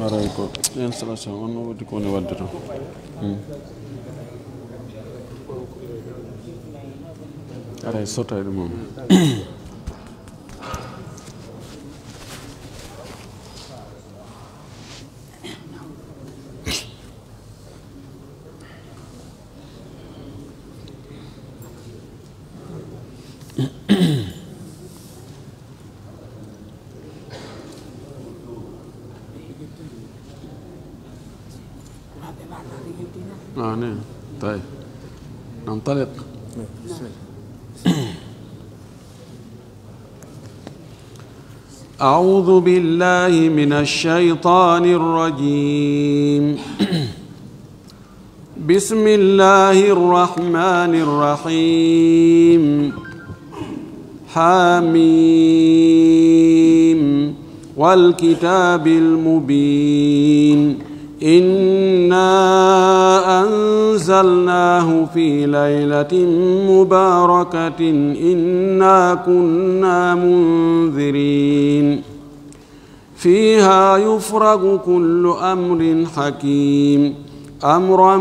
Araiko. Installation on wodi ko ne wadde to. Aray sotayde mom. نعم طيب ننطلق. أعوذ بالله من الشيطان الرجيم. بسم الله الرحمن الرحيم. حميم والكتاب المبين إنا أنزلناه في ليلة مباركة إنا كنا منذرين فيها يفرق كل أمر حكيم أمرا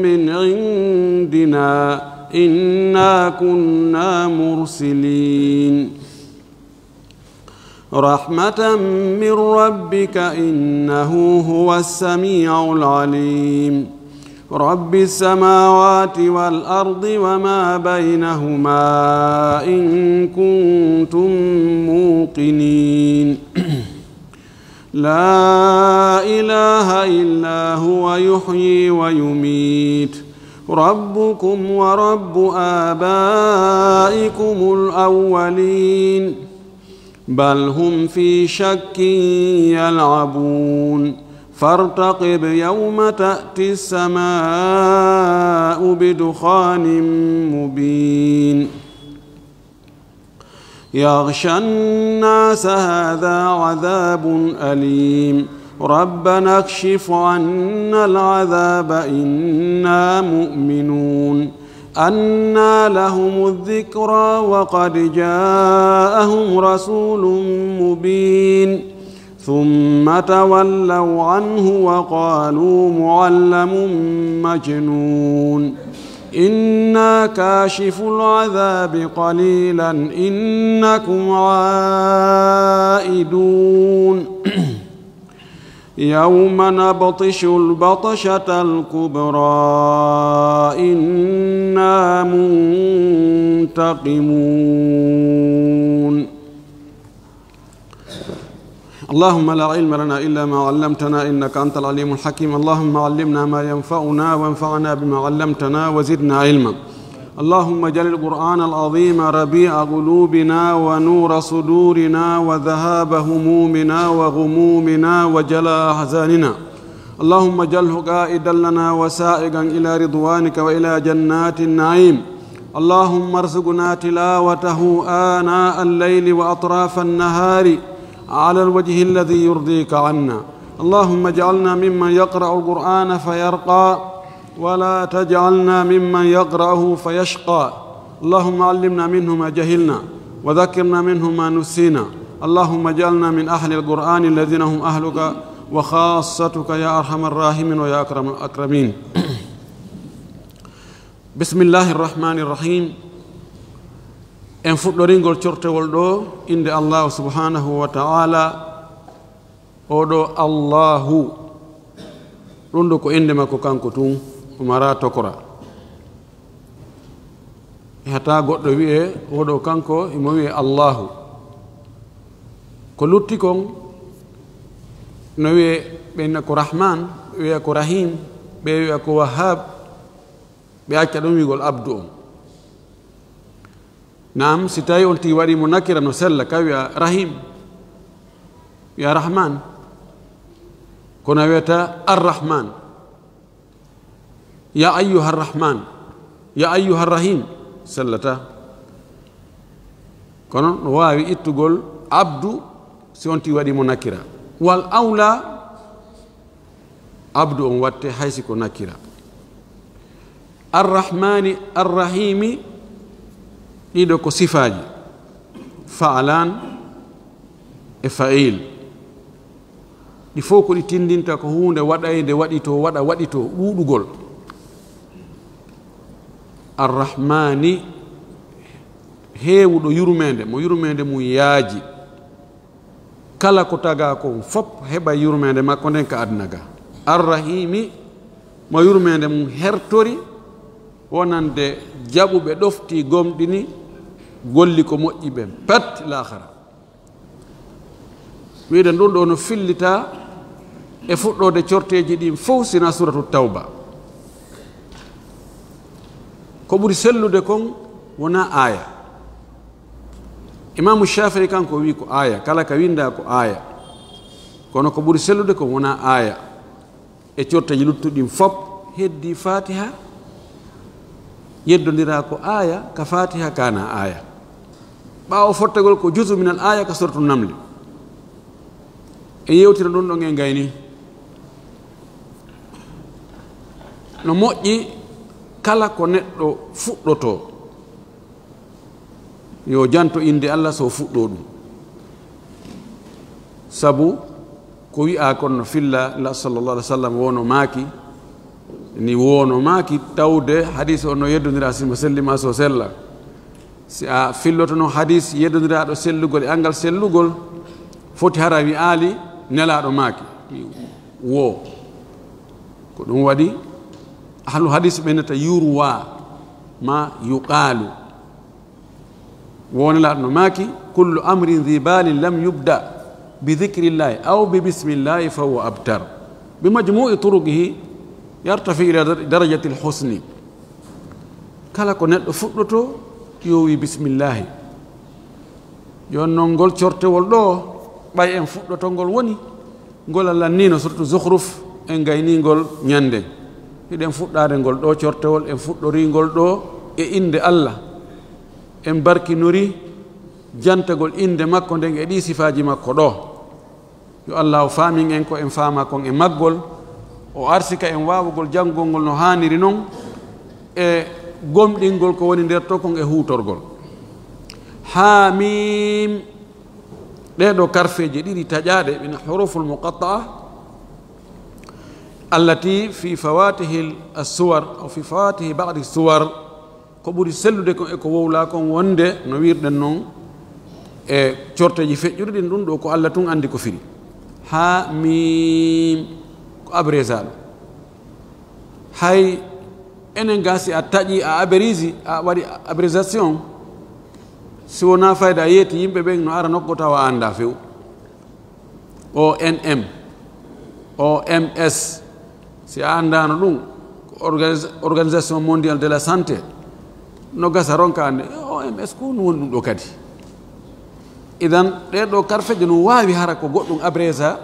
من عندنا إنا كنا مرسلين رحمة من ربك إنه هو السميع العليم رب السماوات والأرض وما بينهما إن كنتم موقنين لا إله إلا هو يحيي ويميت ربكم ورب آبائكم الأولين بل هم في شك يلعبون فارتقب يوم تأتي السماء بدخان مبين يغشى الناس هذا عذاب أليم ربنا اكشف عنا العذاب إنا مؤمنون أنى لهم الذكرى وقد جاءهم رسول مبين ثم تولوا عنه وقالوا معلم مجنون إنا كاشف العذاب قليلا إنكم عائدون يوم نبطش البطشة الكبرى إنا منتقمون اللهم لا علم لنا إلا ما علمتنا إنك أنت العليم الحكيم اللهم علمنا ما ينفعنا وانفعنا بما علمتنا وزدنا علما اللهم اجعل القرآن العظيم ربيع قلوبنا ونور صدورنا وذهاب همومنا وغمومنا وجلاء أحزاننا اللهم اجعله قائدا لنا وسائقا إلى رضوانك وإلى جنات النعيم اللهم ارزقنا تلاوته آناء الليل وأطراف النهار على الوجه الذي يرضيك عنا اللهم اجعلنا ممن يقرأ القرآن فيرقى ولا تجعلنا ممن يقرأه فيشقى اللهم علمنا منه ما جهلنا وذكرنا منه ما نسينا اللهم اجعلنا من أهل القرآن الذين هم أهلك وخاصتك يا أرحم الراحمين ويا أكرم الأكرمين بسم الله الرحمن الرحيم en fuɗɗoringol cortewol ɗo inde allahu subhanahu wa ta'ala oɗo allahu ɗum ɗo ko inde makko kanko tun mara tokora hata goɗɗo wi'e oɗo kanko imo wi'e allahu ko lutti kon no wi'e ɓenna ko rahman wi'a ko rahim ɓe wi'a ko wahhab ɓe acca ɗum wigol abdu on nam si tawi on ti waɗimo nakira no sella ka wi'a rahim wi'a rahman kono wiyata arrahman ya ayyuha arrahman ya ayyuha arrahim sellata kono no waawi ittugol abdu si on ti waɗimo nakira wal awla abdu on watte haysi ko nakira arrahmani arrahimi ɗiɗo ko sifaji faalan e fa'il ɗi fof ko ɗi tindinta ko hunde waɗayde waɗito waɗa waɗito ɗuɗugol arrahmani heewuɗo yurmede mo yurmede mum yaaji kala ko taga ko fop heɓa yurmede makko nden ka aduna ga arrahimi mo yurmede mum hertori wonande jaɓuɓe ɗofti gomɗini golli ko moƴƴi ɓen pat lahara wiide ɗum ɗo no fillita e fuɗɗode corteji ɗin fof sina suratu tawba ko ɓuri sellude kon wona aya imamu shafii kanko wi ko aya kala ka winda ko aya kono ko ɓuri sellude kon wona aya e corteji luttuɗin fop heddi fatiha yeddodira ko aya ka fatiha kana aya ɓawo fottagol ko juzu minal aya ka suratu namli e yewtira ɗum ɗon e gayni no moƴƴi kala ko neɗɗo fuɗɗoto yo janto inde Allah so fuɗɗo ɗum sabu ko wi'a kon no filla la sallallahu alaihi wasallam wono maaki ni wono maaki tawde hadis o no yeddodira simo sellima so sella si a filloto no hadis yeddodiraɗo sellugol e angal sellugol foti hara wi aali nelaɗo maaki wo ko ɗum waɗi ahlu hadis ɓenata yurwa ma yuqalu wo nelaɗo no maaki kullu amrin dhi balin lam yubda bi dhikrillahi aw bi bismillahi fa huwa abtar bi majmu'i turuqihi yartafi ila darajati lhusni kala ko neɗɗo fuɗɗoto yo wi bismillahi yon noon ngol cortewol ɗo ɓay en fuɗɗotolngol woni ngol Allah nino surtout zuhruf en gayningol ñande hiɗen fuɗɗade ngol ɗo cortewol en fuɗɗoringol ɗo e inde Allah en barkinori jantagol inde makko nden e ɗi sifaji makko ɗo yo Allah o faamin en ko en faama kon e maggol o arsika en wawugol janngol ngol no haniri noon e gomɗingol ko woni nder to kon e huutorgol hamim ɗeɗo karfeje ɗiɗi taƴaɗe min huruful muqatta'a allati fi fawatihi as-suwar aw fi fawatihi ba'di suwar ko ɓuri sellude kon e ko wowla kon wonde no wirɗen noon e corteji feƴƴuɗi ɗin ɗum ɗo ko Allah tun andi ko firi hamim ko abrésaɗo hay enen gasi a taƴi a abérisi a waɗi abrésation si wona fayde a yeeti yimɓe ɓen no ara nokko tawa anda few ONM OMS si a andano ɗum ko organisation mondial de la santé no gasa ronka ande OMS ko no woni ɗum ɗo kadi idan ɗeɗo karfeje no wawi hara ko goɗɗum abrésa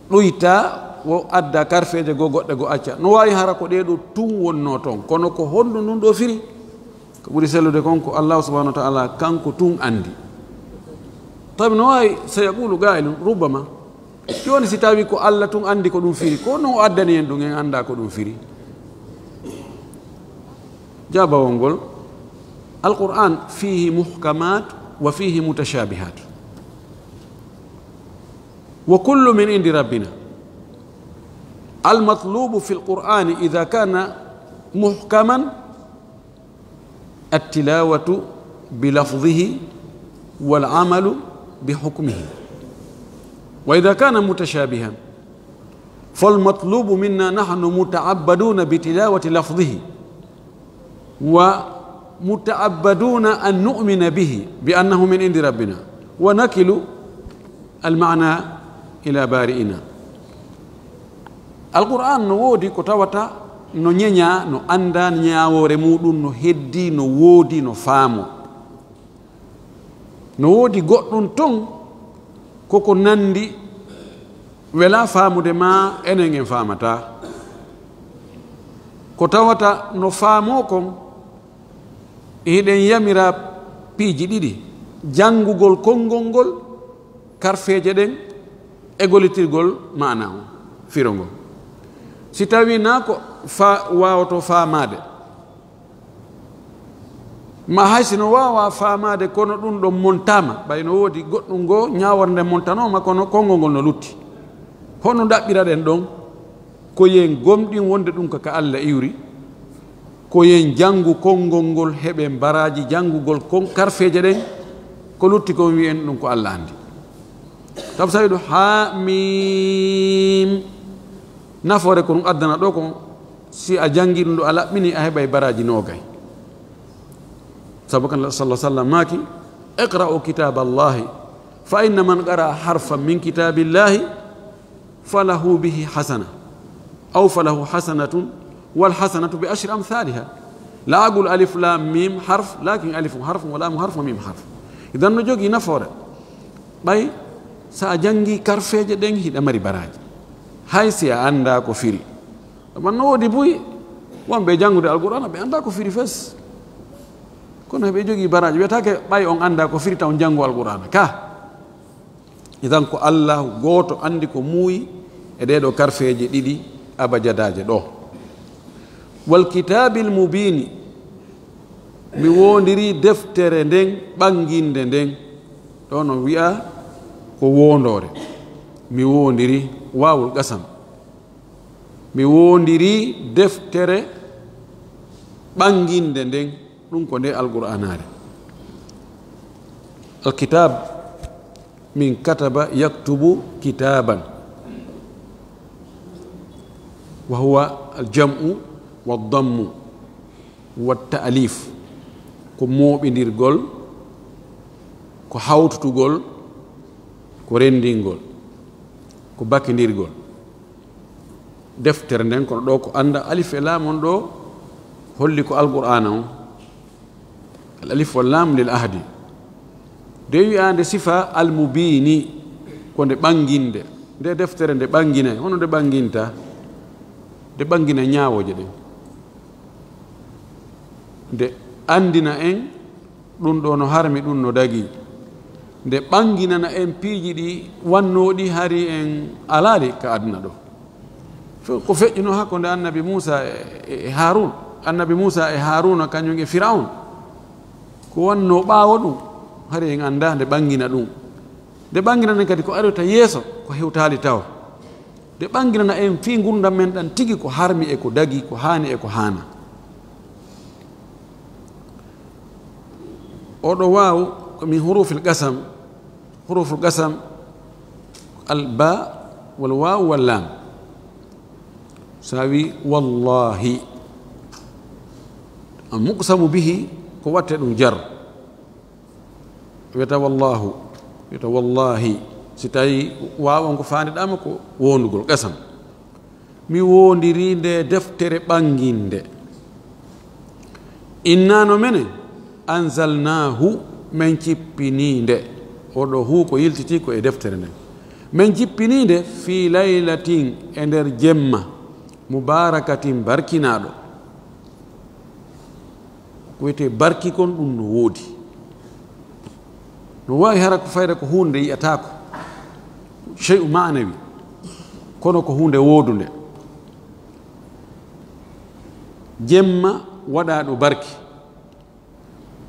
ɗoyta wo adda karfeje go goɗɗe go acca no wawi hara ko ɗeɗo tun wonno toon kono ko honɗum ɗum ɗo firi ko ɓuri sellude kon ko Allah subhanahu wa ta'ala kanko tun andi tawi no wawi sayaqulu gailum rubbama joni si tawi ko Allah tun andi ko ɗum firi ko non o addani en ɗum en anda ko ɗum firi jabawol ngol alquran fihi muhkamat wa fihi mutashabihat wa kullu min indi rabbina المطلوب في القرآن إذا كان محكما التلاوة بلفظه والعمل بحكمه وإذا كان متشابها فالمطلوب منا نحن متعبدون بتلاوة لفظه ومتعبدون أن نؤمن به بأنه من عند ربنا ونكل المعنى إلى بارئنا alquran no woodi ko tawata no ñeña no anda ñaawore muɗum no heddi no woodi no faamo no woodi goɗɗum ton koko nandi wela faamude ma enen en faamata ko tawata no faamo kon hiɗen yamira piiji ɗiɗi janngugol konngol ngol karfeeje ɗen e gollitirgol maana o firo ngo si tawi naa ko waawato faamaade ma hay sino waawa faamaade kono ɗum ɗon montaama ɓay no woodi goɗɗum ngoo ñaawornde montanooma kono konngol ngol no lutti hono ɗaɓɓiraɗen ɗon ko yen gomɗin wonde ɗum kaka Allah iwri ko yen janngu konngol ngol heɓe mbaraji janngugol karfeeje ɗen ko lutti ko wiyen ɗum ko Allah anndi sabu sawi ɗo ha mim nafoore ko ɗum addana ɗo ko si a janngi ɗum ɗo a laɓɓini a heɓa e baraji noogay sabu kan sallah sallam maaki iqra'u kitaba allahi fa inna man qara'a harfan min kitabillahi falahu bihi hasana aw falahu hasanatun wal hasanatu bi ashri amthaliha la aqul alif lam mim harf lakin alif harf wa lam harf wa mim harf idan no jogi nafoore ɓay sa a janngi karfeeje ɗen hiɗa mari baraji hay si a annda ko firi ɗuman no woodi buy wonɓe janngude alqur'ana ɓe annda ko firi fes kono heɓe jogii baraji wiyetake ɓay on annda ko firi taw janngu alqur'ana ka idan ko Allah gooto anndi ko muuyi e ɗeɗo karfeeje ɗiɗi abajadaje ɗo wal kitabil mubini mi wondiri deftere nden ɓanginde nden ɗo no wi'a ko wondore mi wondiri wawul qasam mi wondiri deftere ɓanginde nden ɗum ko nde alqur'anare alkitab min kataba yaktubu kitaban wa huwa aljam'u waddammu wattalif ko mooɓidirgol ko hawtutugol ko rendingol ko bakkidirgol deftere nden kono ɗo ko anda alif e laam on ɗo holli ko alqur'ana on al alif wal lam lil ahdi de wiyande sifa almubini ko nde ɓanginde nde deftere nde ɓangina hono nde ɓanginta nde ɓangina ñaawoje ɗen nde andina en ɗum ɗo no harmi ɗum no dagi nde ɓanginana en piiji ɗi wannoɗi hari en alaali ka aduna ɗo ko feƴƴino hakkunde annabi Musa e Harun annabi Musa e Haruna kañum e Firaun ko wanno ɓaawo ɗum hari en annda nde ɓangina ɗum nde ɓanginana en kadi ko arata yeeso ko hewtaali taw nde ɓanginana en fii gurdam men ɗan tigi ko harmi e ko dagi ko haani e ko haana oɗo waaw min hurufil qasam alba wal waw wal lam sawi wallahi muqsamu bihi ko watte ɗum jar wiyata wallahu wiyata wallahi si tawi wawan ko faandeɗama ko wondugol qasam mi wondiri nde deftere ɓanginde innano menen anzalnahu min cippininde oɗo hu ko yiltiti ko e deftere nden min cippininde fi laylatin e nder jemma mubarakatin barkinaɗo ko wiyete barki kon ɗum no woodi no wawi hara ko fayda ko hunde yiyatako chey manawi kono ko hunde woodunde jemma waɗaɗo barki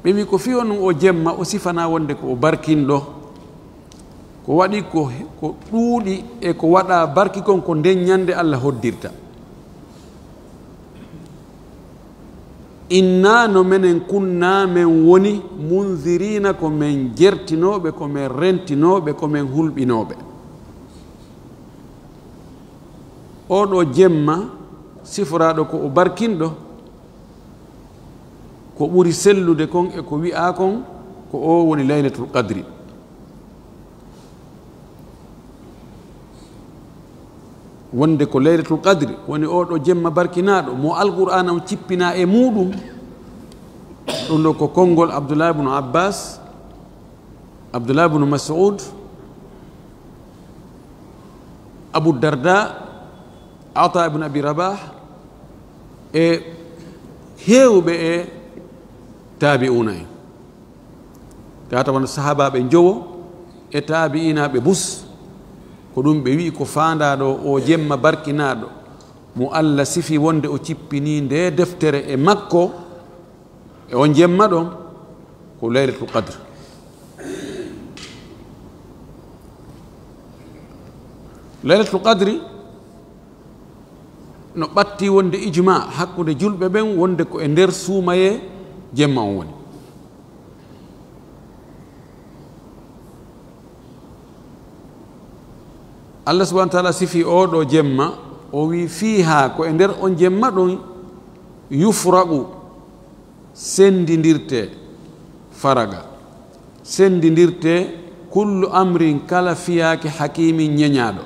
ɓe wi ko fiyo ɗum o jemma o sifana wonde ko o barkinɗo ko waɗi ko ɗuuɗi e ko waɗa barki kon ko nden ñande Allah hoddirta inna no menen kunna men woni munzirina ko men jertinoɓe ko men rentinoɓe ko men hulɓinoɓe oɗo jemma siforaɗo ko o barkinɗo ko ɓuri sellude kon e ko wi'a kon ko o woni laylatul qadri wonde ko laylatul qadri woni oɗo jemma barkinaɗo mo alqur'ana o cippina e muɗum ɗum ɗo ko konngol Abdullah ibn Abbas Abdullah ibn Mas'ud Abu Darda Ata ibn Abi Rabah e heewɓe e tabi'una en gata won sahabaɓe jowo e taabi'inaɓe bus ko ɗum ɓe wi ko fandaɗo o jemma barkinaɗo mo Allah sifi wonde o cippini nde deftere e makko e on jemma ɗon ko laylatul qadre. laylatul qadri no ɓatti wonde ijma hakkude julɓe ɓen wonde ko e nder suumaye jemma on woni. Allah subahana wa taala sifi oɗo jemma o wi fiha ko e nder on jemma ɗon yufraqu sendidirte faraga sendidirte kullu amrin kala fiyake hakimin ñeñaɗo.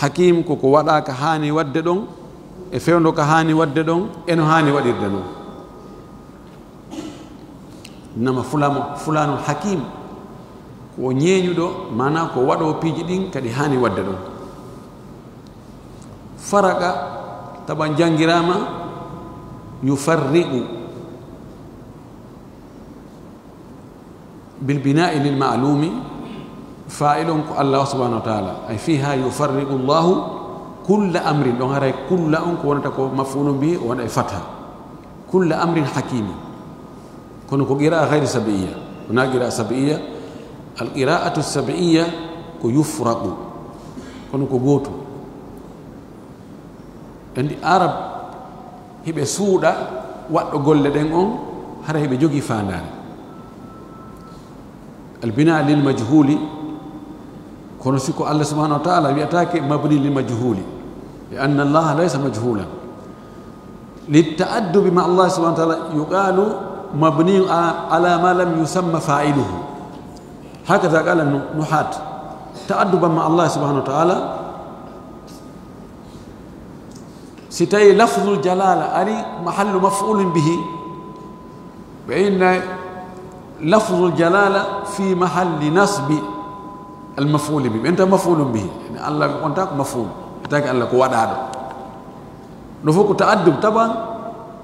hakim koko waɗa ka hani wadde ɗon e fewdo ka hani wadde ɗon eno hani waɗirde noon. nama fulano hakim ko ñeeñuɗo mana ko waɗo piiji ɗin kadi hani wadde ɗon. faraga taɓa jangirama yufarriqu bilbina'i lilma'lumi fa'ilun ko Allah subhanahu wa ta'ala ay fiha yufarriqu Allahu kulla amrin ɗon haray kulla on ko wonata ko maf'ulun bihi wona e fatha kulla amrin hakimi kono ko qira'a ghayri sab'iyya wona qira'a sab'iyya al qira'atu sab'iyya ko yufraqu kono ko goto andi arab hiɓe suuɗa waɗɗo golle ɗen on hara hiɓe jogii fandare albina lil majhuli kono siko Allah subhanahu wa ta'ala wiyatake mabni lil majhuli li anna Allah laysa majhulan للتأدب مع الله سبحانه وتعالى يقال مبني على ما لم يسمى فاعله هكذا قال النحاة تأدبا مع الله سبحانه وتعالى ستي لفظ الجلالة أري محل مفعول به بأن لفظ الجلالة في محل نصب المفعول به أنت مفعول به يعني الله أنت مفعول تاك الله كوادادو نفوق تأدب طبعا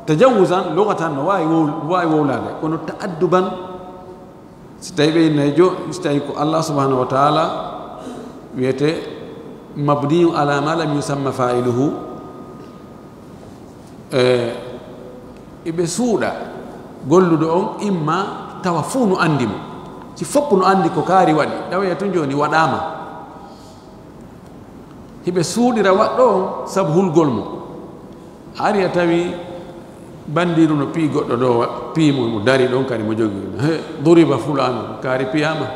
تجوزا لغة واي وولاد كونوا تأدبا ستي بين جو استيكو الله سبحانه وتعالى ويته مبني على ما لم يسمى فاعله ibe suuɗa golluɗo on imma tawa fuu no andi mo si fopp no andi ko kaari waɗi ɗawaya to joni waɗama hiɓe suuɗira waɗɗo on sabu hulgol mo ari a tawi bandiru no pii goɗɗo ɗo piimo mo dari ɗon kadi mo jogi duriba fulano kaari piyama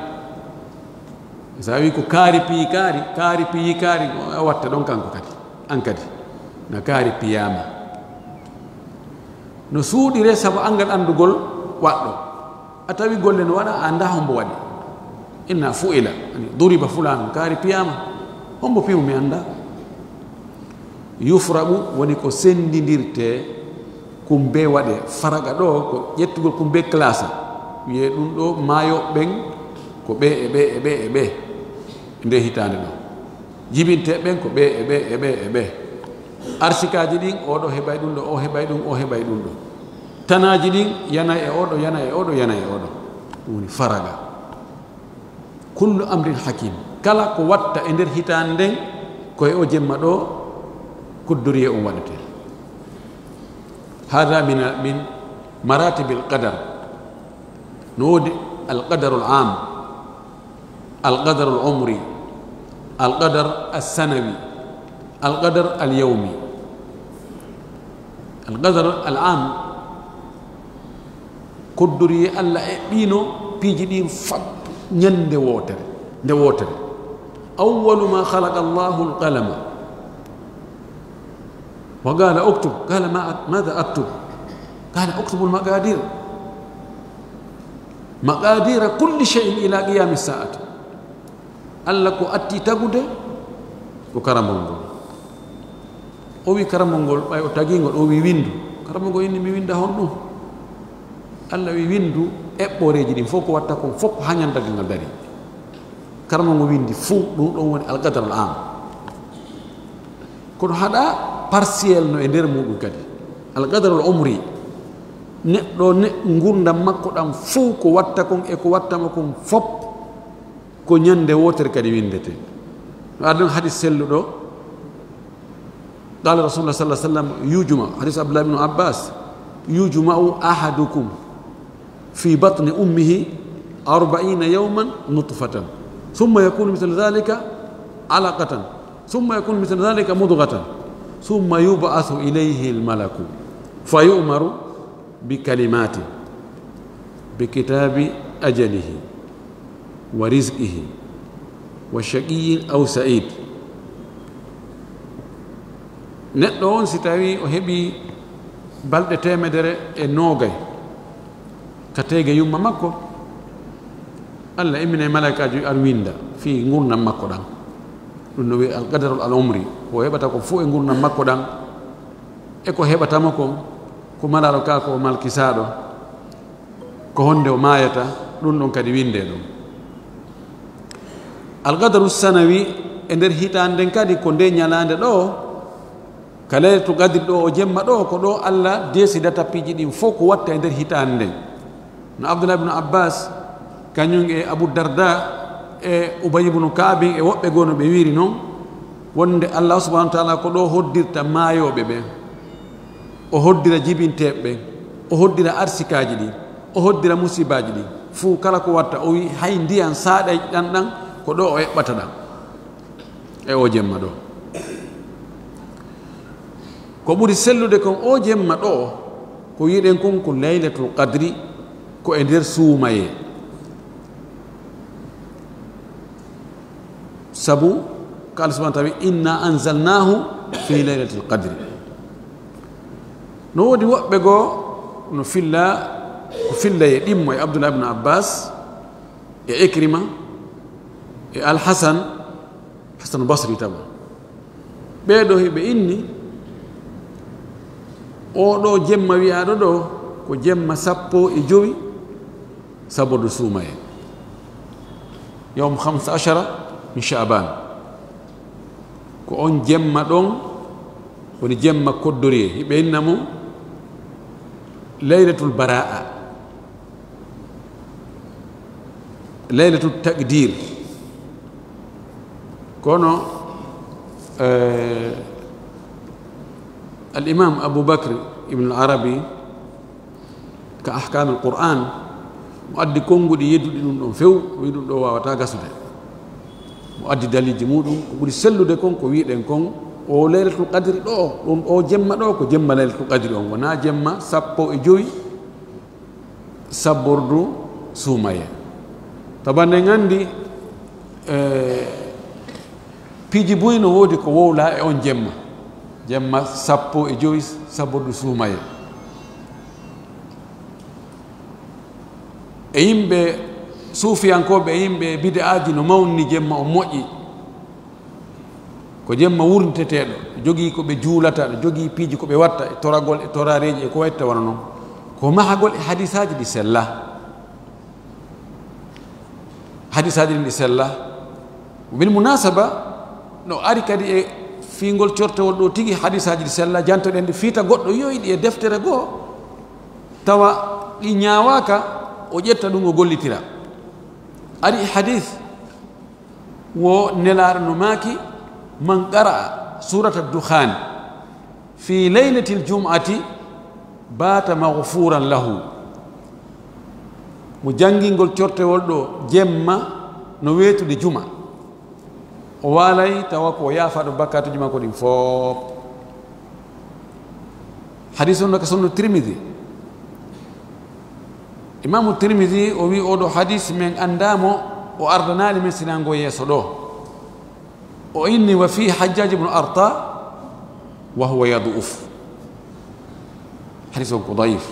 sa wi ko kaari piyi kaari piyi kaari a watta ɗon kanko kadi an kadi na kaari piyama no suuɗire sabu angal andugol waɗɗo a tawi golle no waɗa anda hombo waɗi inna fu'ila duriba fulano kaari piyama hombo piimo mi anda yufraɓu woni ko sendidirte kumbe waɗe faraga ɗo ko ƴettugol kumbe classe wiye ɗum ɗo maayo ɓen ko ɓe e ɓe e ɓe e ɓe nde hitande ɗo jibinte ɓen ko ɓe e ɓe e ɓe e ɓe arsikaji ɗin oɗo heɓay ɗum ɗo o heɓay ɗum o heɓay ɗum ɗo tanaji ɗin yanay e oɗo yanay e oɗo yanay e oɗo ɗum woni faraga kullu amrin hakim kala ko watta e nder hitande nden koye o jemma ɗo kuddoriye on waɗete hada min maratibi alqadar no wodi alqadaru al-am alqadaru al-umri alqadar as-sanawi alqadar al-yawmi alqadar al-am kuddoriye Allah e ɗino piiji ɗin fat ñande wotere nde wotere awwalu ma khalaqa Allahu al-qalama وقال اكتب قال ماذا اكتب قال اكتب المقادير مقادير كل شيء الى قيام الساعه الله كو اتي تغوده ko karamongol o wi karamongol ɓay o tagingol o wi windu karamongol inni mi winda hon ɗum Allah wi windu eɓɓoreji ɗin fof ko watta kon fof hañandagal ngal dari karamongo windi fuu ɗum ɗon woni alqadar al am kono haɗa partiel no e nder muɗum kadi alqadar al umri neɗɗo gurdam makko ɗam fuu ko watta kon e ko wattama kon fop ko ñande wotere kadi windete no arden hadis selluɗo qala rasulullah sallallahu alaihi wasallam yujuma hadis abdullah ibn abbas yujma'u ahadukum fi batni ummihi 40 yawman nutfatan thumma yakunu mithla dhalika alaqatan thumma yakunu mithla dhalika mudghatan thumma yub'athu ilayhi al-malaku fayu'maru bikalimati bikitabi ajalihi wa rizqihi wa shaqiyyin aw sa'id. neɗɗo on si tawi o heɓi balɗe 190 ka teege yumma makko, Allah immine malaikaji ar winda fi gurdam makko ɗan, ɗum no wiye alqadaru al umri, ko heɓata ko fuu e gurdam makko ɗan e ko heɓatamo ko malaro ka ko malkisaɗo ko honde o mayata ɗum ɗon kadi winde ɗum. alqadaru sanawi e nder hitande nden kadi ko nde ñalande ɗo ka laylatul qadri ɗo o jemma ɗo ko ɗo Allah desidata piiji ɗin fof ko watta e nder hitande nden. no Abdullah ibn Abbas kañum e Abu Darda e Ubay ibn Ka'b e woɓɓe gono ɓe wiri noon wonde Allah subhanahu wa ta'ala ko ɗo hoddirta maayoɓe ɓe, o hoddira jibinteɓe ɓe, o hoddira arsikaji ɗi, o hoddira musibaji ɗi fuu kala ko watta o wi hay ndiyan saaɗay ɗanɗan ko ɗo o eɓɓata ɗam e o jemma ɗo. ko ɓuri sellude kon o jemma ɗo ko yiɗen kon ko laylatul qadri ko e nder suumaye, sabu ko Allah subhanahu wa ta'ala inna anzalnahu fi laylatil qadri. no wodi woɓɓe goo no filla ko fillaye ɗimmo e Abdullah ibn Abbas e Ikrima e Al-Hasan Hasan Basri tawa ɓeɗo heɓe inni oɗo jemma wiyaɗo ɗo ko jemma 15 sabodu suumaye yawm 15 min Sha'ban, ko on jemma ɗon woni jemma koddoriye hiɓe innamo laylatul bara'a, laylatul taqdir. kono al-imam Abu Bakr ibn al-Arabi ka ahkam al-Qur'an mo addi konguɗi yedduɗi ɗum ɗon few o wi ɗum ɗo wawata gasude, mo addi daliji muɗum. ko ɓuri sellude kon ko wiɗen kon o laylatul qadri ɗo ɗum o jemma ɗo ko jemma laylatul qadri on, wona jemma 15 sabbordu suumaye. tabande gandi piiji boyi no woodi ko wowla e on jemma 15 sabbordu suumaye. e yimɓe suufiyankoɓe e yimɓe bid'aji no mawni jemma o moƴƴi ko jemma wurnteteɗo, jogii ko ɓe juulata, ɗo jogii piiji ko ɓe watta e toragol e torareji e ko watta wona noon, ko mahagol e hadisaji ɗi sella, hadisaji ɗi sella. bil munasaba no ari kadi e fiingol cortewol ɗo tigi hadisaji ɗi sella jantoɗen ɗi fiita goɗɗo yoyiɗi e deftere goo tawa ɗi ñaawaka o ƴetta ɗum o gollitira. ari hadith wo nelaɗo no maaki man qara'a surata dukhan fi laylati ljum'ati bata maghfuran lahu, mo jangingol cortewol ɗo jemma no weetude juma o walay tawa ko yaafaɗo bakkatuji makko ɗin fof. hadis on no ka sonno Tirmidhi, imamu Tirmidhi o wi oɗo hadis min andamo o ardanali men sinango yeeso ɗo, o inni wa fi Hajjaj ibn Arta wa huwa yad'uf. hadis on ko daif,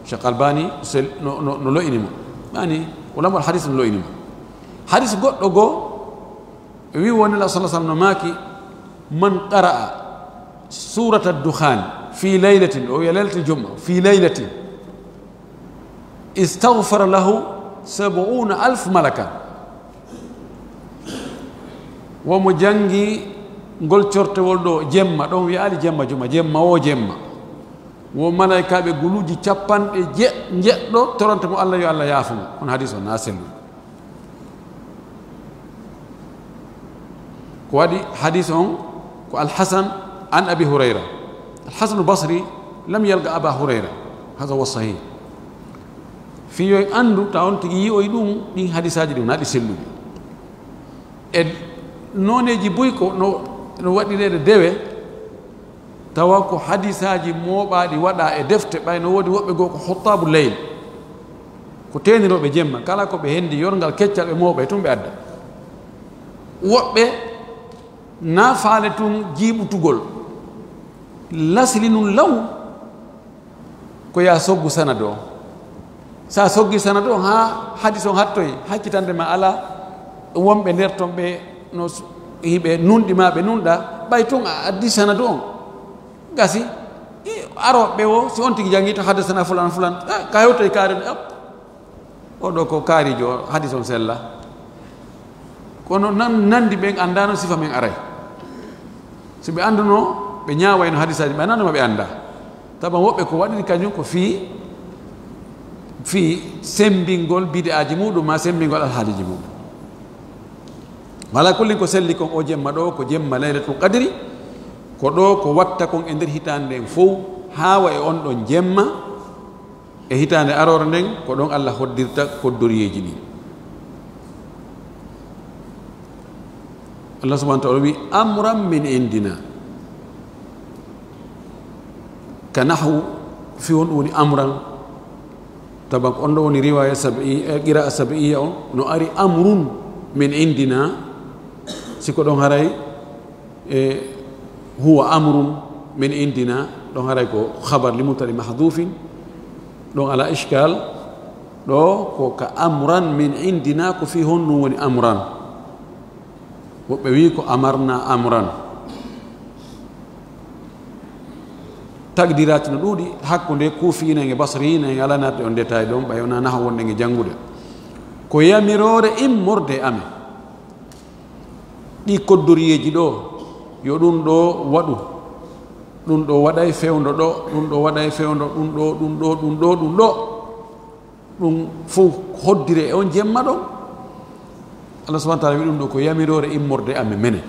Cheikh Albani no lo'inimo, yani ulama hadis no lo'inimo. hadis goɗɗo goo wi woni la sallallahu alaihi wasallam no maaki man qara'a surata ad-dukhan fi laylatin, o wiya laylatul jum'a fi laylatin istaghfara lahu 70,000 malaka. womo jangi ngol cortewol ɗo jemma ɗon wiyaali jemma juma, jemma o jemma wo malaikaɓe guluji capanɗe jeɗɗo toronta mo Allah yo Allah yaafumo on hadis o na sellu ko waɗi hadis on ko alhasan an abi hurayra alhasan albasri lam yalga aba hurayra hada wa sahih fiyo andu ta on tigi yi'oy ɗum ɗin hadisaji ɗum naɗi selluɗi e noneji boyi ko no waɗirede dewe tawa ko hadisaji mooɓaɗi waɗa e defte ɓayno woodi woɓɓe goo ko hottabu leyl ko teniroɓe jemma kala ko ɓe hendi yorgal keccal ɓe mooɓa e tun ɓe adda woɓɓe na faale tun jiiɓutugol lasli nun law ko ya soggu sanade o sa soggi sanade on ha hadis on hattoy haccitande ma ala wonɓe nder ton ɓe no hiɓe nunɗima ɓe nunɗa ɓay tun a addi sanade on gasi aroɓe o si on tigi jangi to hadasana fulan fulan ka hewtoy kaari oɗo ko kaarijo hadis on sella kono nandi ɓen andano sifa men aray so ɓe anduno ɓe ñawayno hadisaji ɓe ananduma ɓe anda taban woɓɓe ko waɗiri kañum ko fii sembingol bide aji muɗum ma sembingol alhaaliji muɗum wala kullin ko selli kon o jemma ɗo ko jemma laylatul qadri ko ɗo ko watta kon e nder hitande nden fof haawa e on ɗon jemma e hitande arore nden ko ɗon Allah hoddirta koddoriyeji ɗi Allah subhanahu wa ta'ala wi amran min indina ka nahwu fi on woni amran taban ko on ɗo woni riwaya qira'a sab'iyya on no ari amrun min indina siko ɗon haray e huwa amrun min indina ɗon haray ko khabar limutali mahdufin ɗon ala ishkal ɗo ko ka amran min indina ko fi honɗum woni amran woɓɓe wi ko amarna amran tagdirati no ɗuuɗi hakkude kuufina e basrina e ala natde on détail ɗon ɓay wona naha wonde e janngude ko yamirore immorde ame ɗi koddoriyeji ɗo yo ɗum ɗo waɗu ɗum ɗo waɗay fewndo ɗo ɗum ɗo waɗay fewndo ɗum ɗo ɗum ɗo ɗum ɗo ɗum ɗo ɗum fof hoddire e on jemma ɗon Allah subhanahu wa ta'ala wi ɗum ɗo ko yamirore immorde ame mene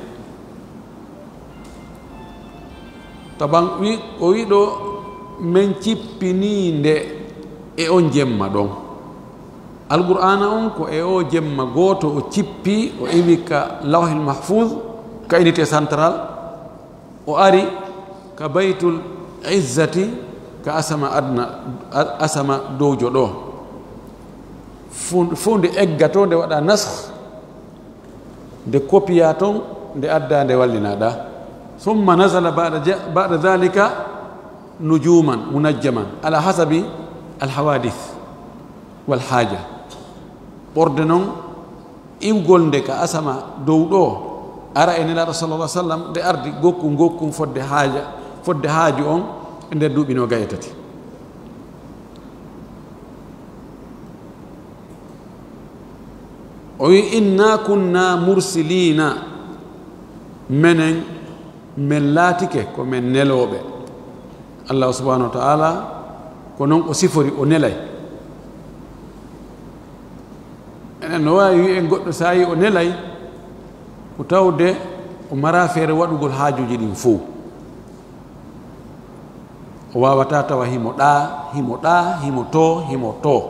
taban o wi ɗo min cippininde e on jemma ɗon alqur'ana on ko e o jemma gooto o cippi o iwi ka lawhil mahfuz ka unité central o ari ka baytul izzati ka asama adna asama dowjo ɗo fuu nde egga to nde waɗa nasх nde copiya ton nde adda nde wallinaɗa summa nazala ba'da dhalika nujuman munajjaman ala hasabi alhawadith walhaja ɓorde noon iwgol nde ka asama dow ɗo ara e nelaɗo sallallah sallam nde ardi gokkum fodde haaju on e nder duuɓi no gaye tati o wi inna kunna mursilina menen min laatike ko men neloɓe Allah subhanahu wa ta'ala ko noon o sifori o nelay enen no wawi wi en goɗɗo sa yi o nelay ko tawde o mara feere waɗugol haajuji ɗin fof o wawata tawa himo to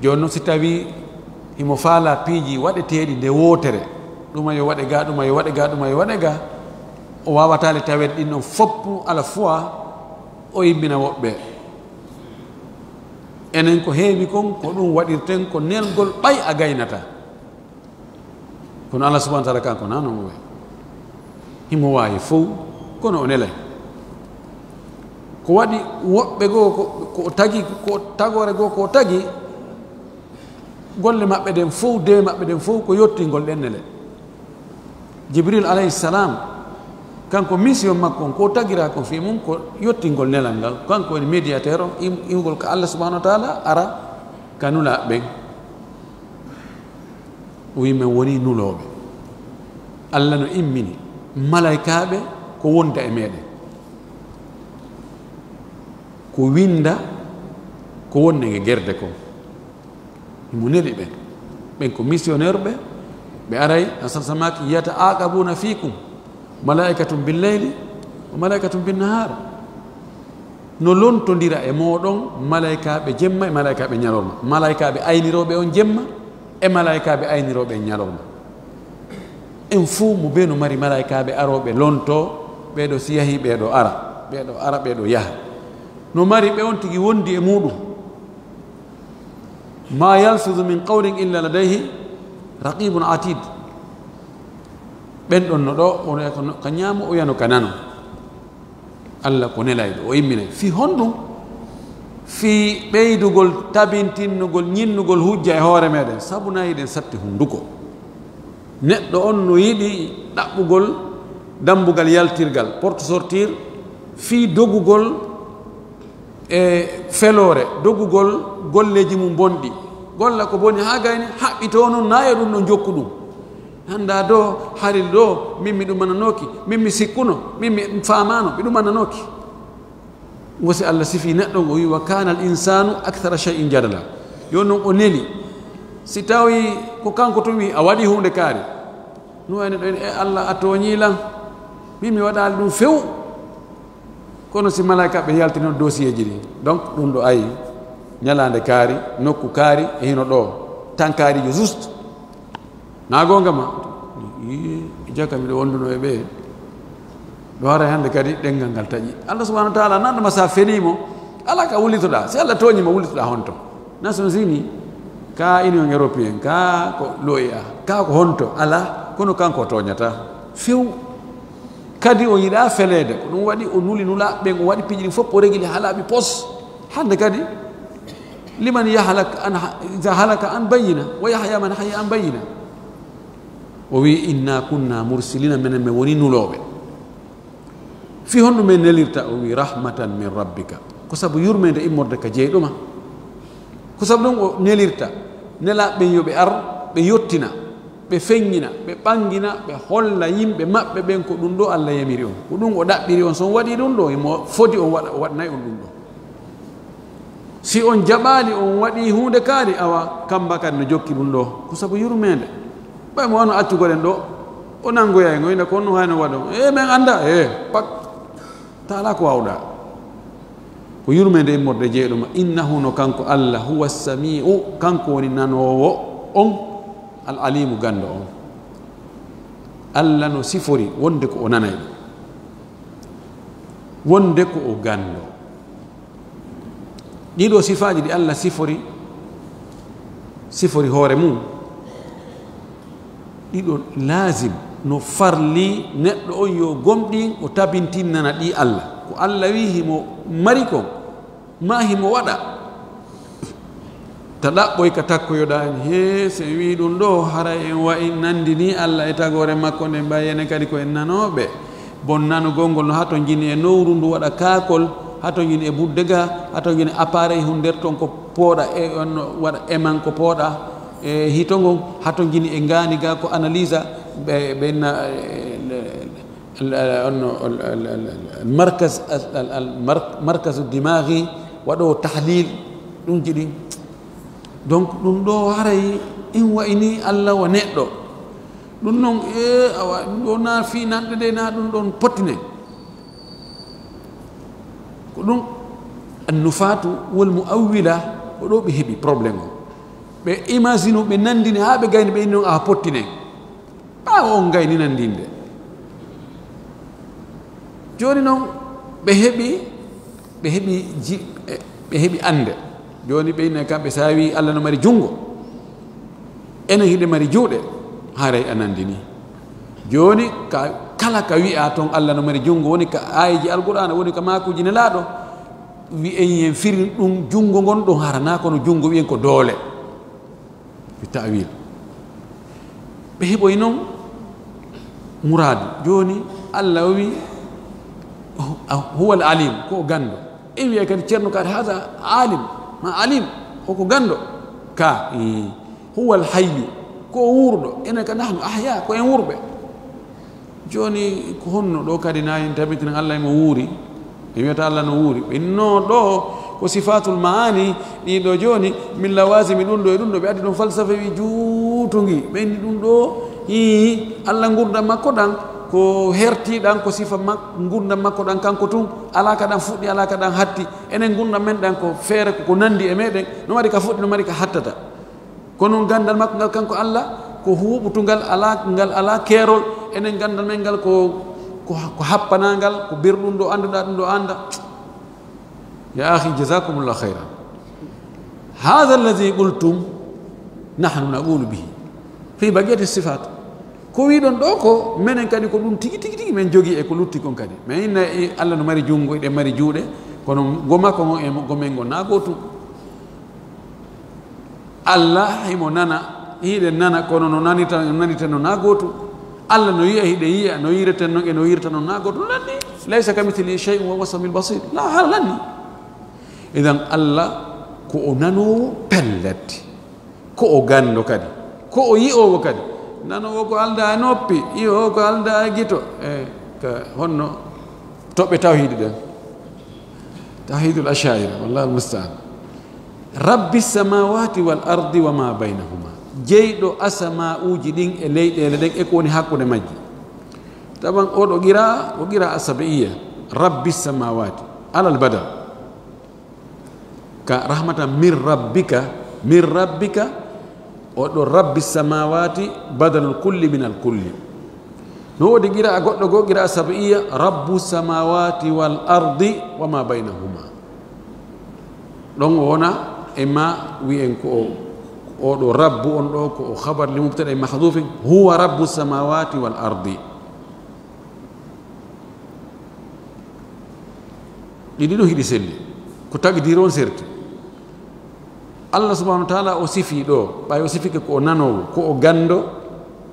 joni noon si tawi himo faala piiji waɗeteɗi nde wootere ɗuma yo waɗe ga ɗuma yo waɗe ga ɗuma yo waɗe ga o wawatale tawede ɗin ɗon foppu ala fois o yimmina woɓɓe enen ko heewi kon ko ɗum waɗirten ko nelgol ɓay a gaynata kono Allah subhanahu wa ta'ala kanko na non way himo wawi fof kono o nelay ko waɗi woɓɓe goo ko tagi ko tagore goo ko tagi golle maɓɓe ɗen fof dewe maɓɓe ɗen fof ko yottingol ɗennele jibril alayhi salam kanko mission makko on ko tagira kon fi mum ko yottingol nelal ngal kanko woni médiateur o iwgol ko Allah subhanahu wa ta'ala ara ka nula ɓen o wi men woni nuloɓe Allah no immini malaikaɓe ko wonda e meɗen ko winda ko wonni e gerde ko mo neli ɓen ko missionnaire ɓe aray asalsamaki yiyata aqabuna fikum malaikatum billeyli o malaikatum binnahar no lontodira e moɗon malaikaɓe jemma e malaikaɓe ñalorma malaikaɓe ayniroɓe on jemma e malaikaɓe ayniroɓe ñalorma en fuu mo ɓe no mari malaikaɓe aroɓe lonto ɓeɗo si yahi ɓeɗo ara ɓeɗo yaha no mari ɓe on tigui wondi e muɗum ma yalfidu min qawlin illa ladayhi raqibun atid ɓen ɗon no ɗo ono ka ñaamo o yano ka nano allah ko nelayɗo o imminay fi honɗum fi ɓeydugol tabintinnugol ñinnugol hujja e hoore meɗen sabu nayiɗen satti hunduko neɗɗo on no yiɗi ɗaɓɓugol dambugal yaltirgal porte sortir fi dogugol e felore dogugol golleji mum bonɗi golla ko boni ha gayni haɓɓito noon naye ɗum no jokku ɗum handa do haril do min mi ɗumananoki min mi sikkuno min mi famano mi ɗumananoki wosi allah sifi neɗɗon o wi wa kana al insanu acthara shay'in jadala yo noon o neli si tawi ko kanko to wi a waɗi hunde kaari no wayne ɗo e allah a toñilan min mi waɗali ɗum few kono si malaika ɓe yaltino dossier ji ɗi donc ɗum ɗo ayi ñalande kaari nokku kaari e hino ɗo tan kaarijo juste na gonga ma jaka miɗo wonduno e ɓe ɗo hara hande kadi ɗengal ngal taƴi allah subahanahu wa taala nandema sa fenimo ala ka wullitoɗa si allah toñima wullitoɗa honto Nations Unies ka union européen ka ko l'OEA ka ko honto ala kono kanko toñata few kadi o yiɗa felede ko ɗum waɗi o nuli nula ɓen o waɗi piiji ɗin fof o régli haalaɓi pos hande kadi liman yahlak an iza halaka an bayina wa yahya man hayya an bayina o wi inna kunna mursilina minen min woni nuloɓe fi honɗum men nelirta o wi rahmatan min rabbika ko saabu yurmede immorde ka jeyɗuma ko saabu ɗum o nelirta nelaɓe ɓen yoɓe ar ɓe yettina ɓe feŋñina ɓe ɓangina ɓe holla yimɓe maɓɓe ɓen ko ɗum ɗo allah yamiri on ko ɗum o ɗaɓɓiri on so on waɗi ɗum ɗo imo foti on waɗnayi on ɗum ɗo si on jaɓali on waɗi hunde kaari awa kamba kadi no jokki ɗum ɗo ko saabu yurmede ɓay mo wano accugoɗen ɗo o nangoyay ngoyna ko no hayno waɗo min anda pak ta ala ko wawɗa ko yurmede immorde jeeɗuma innahu no kanko allah huwa samiu kanko woni nanowo on al alimu gando on allah no sifori wonde ko o nanay ɗum wonde ko o gando ɗiɗo sifaji ɗi allah sifori hoore mum ɗiɗo lazim no farli neɗɗo on yo gomɗin o tabintinnana ɗi allah ko allah wi himo mari kon ma himo waɗa ta ɗaɓɓoy ka takkoyoɗani he so wi ɗum ɗo hara en wayi nandini allah e tagore makko nde mbayene kadi ko en nanoɓe bon nanugol ngol no hato jini e nowru ndu waɗa kakol hato jini e budde ga hato jini appareil hun nder ton ko pooɗa e on waɗa eman ko pooɗa e hito ngon hato jini e ngani ga ko analyse ɓenna markas dimaghi waɗo tahlil ɗum jiɗi donc ɗum ɗo haray in wayni allah wa neɗɗo ɗum noon awa ɗum ɗo na fi nanɗe nde na ɗum ɗon pottine ko ɗum annufatu wol mu awwila ko ɗo ɓe heeɓi probléme o ɓe imagine ɓe nandini ha ɓe gayni ɓe inni noon a pottine ɓawa on gayni nandinde joni noon ɓe heeɓi ande joni ɓe inne kamɓe sa wi allah no mari jungo enen hiɗe mari juuɗe haray a nandini joni kala ka wi'a toon allah no mari jungo woni ka ayiji alqur'ana woni ka makuji nelaɗo wi en yen firin ɗum jungo ngon ɗum harana kono jungo wiyen ko doole fi ta'wil ɓe heɓoy noon muradu joni allah wi huwa al alim ko gando en wiya kadi ceerno kadi hada alim ma alim koko gando ka huwa al hayyu ko wurɗo enen ka nahnu ahya ko en wurɓe joni ko honno ɗo kadi na en tabitinan allah emo wuuri wiyata Allah no wuuri inno ɗo ko sifatul maani ɗiɗo joni min lawasimi ɗum ɗo e ɗum ɗo ɓe addi ɗum falsafa wi juutugi ɓe indi ɗum ɗo Allah gurdam makko ɗan ko hertiɗan ko sifa gurdam makko ɗan kanko tun ala ka ɗan fuɗɗi ala ka ɗan hatti enen gurdam men ɗan ko feere koko nandi e meɗen no waɗi ka fuɗɗi no waɗi ka hattata kono gandal makko ngal kanko Allah ko huɓutugal ngal ala keerol enen gandal men ngal ko happanangal ko bir ɗum ɗo annduɗa ɗum ɗo anda ya akhi jazakumullah khairan hadha alladhi qultum nahnu naqulu bihi fi baqiyati sifat ko wiɗon ɗo ko menen kadi ko ɗum tigi tigi tigi men jogii e ko lutti kon kadi mais inna Allah no mari junngo ɗe mari juuɗe kono gomakko ngon e gomen ngo na gotum Allah himo nana hiɗen nana kono no nanita no na gotum Allah no yiya hiɗe yiya no yireten noon e no yirta noon na gotum lanni laysa kamithlihi shay'un wa huwa samiul basir la hala lanni idan Allah ko o nanowo pelletti ko o gando kadi ko o yi'owo kadi nanowo ko alda e noppi yi'owo ko alda e gito ka honno toɓɓe tawhidi ɗen tawhidul ashaira wallahu almustaan rabbi samawati wal ardi wa ma baynahuma jeyɗo asama'uji ɗin e leyɗele ɗen e ko woni hakkude majji taban oɗo o qira asabaiya rabbi samawati alal badal ka rahmatan min rabbika oɗo rabbi samawati badalul kulli min al kulli no wodi qira goɗɗo go qira sabaiya rabbu samawati wal ardi wa ma baynahuma ɗon wona e ma wi'en ko oɗo rabbu on ɗo ko o khabar li mubtada e mahdufin huwa rabbu samawati wal ardi ɗiɗi ɗo hiɗi selli ko tagdir on serti Allah subhanahu wa ta'ala o sifi ɗo ɓay o sifike ko o nanowo ko o gando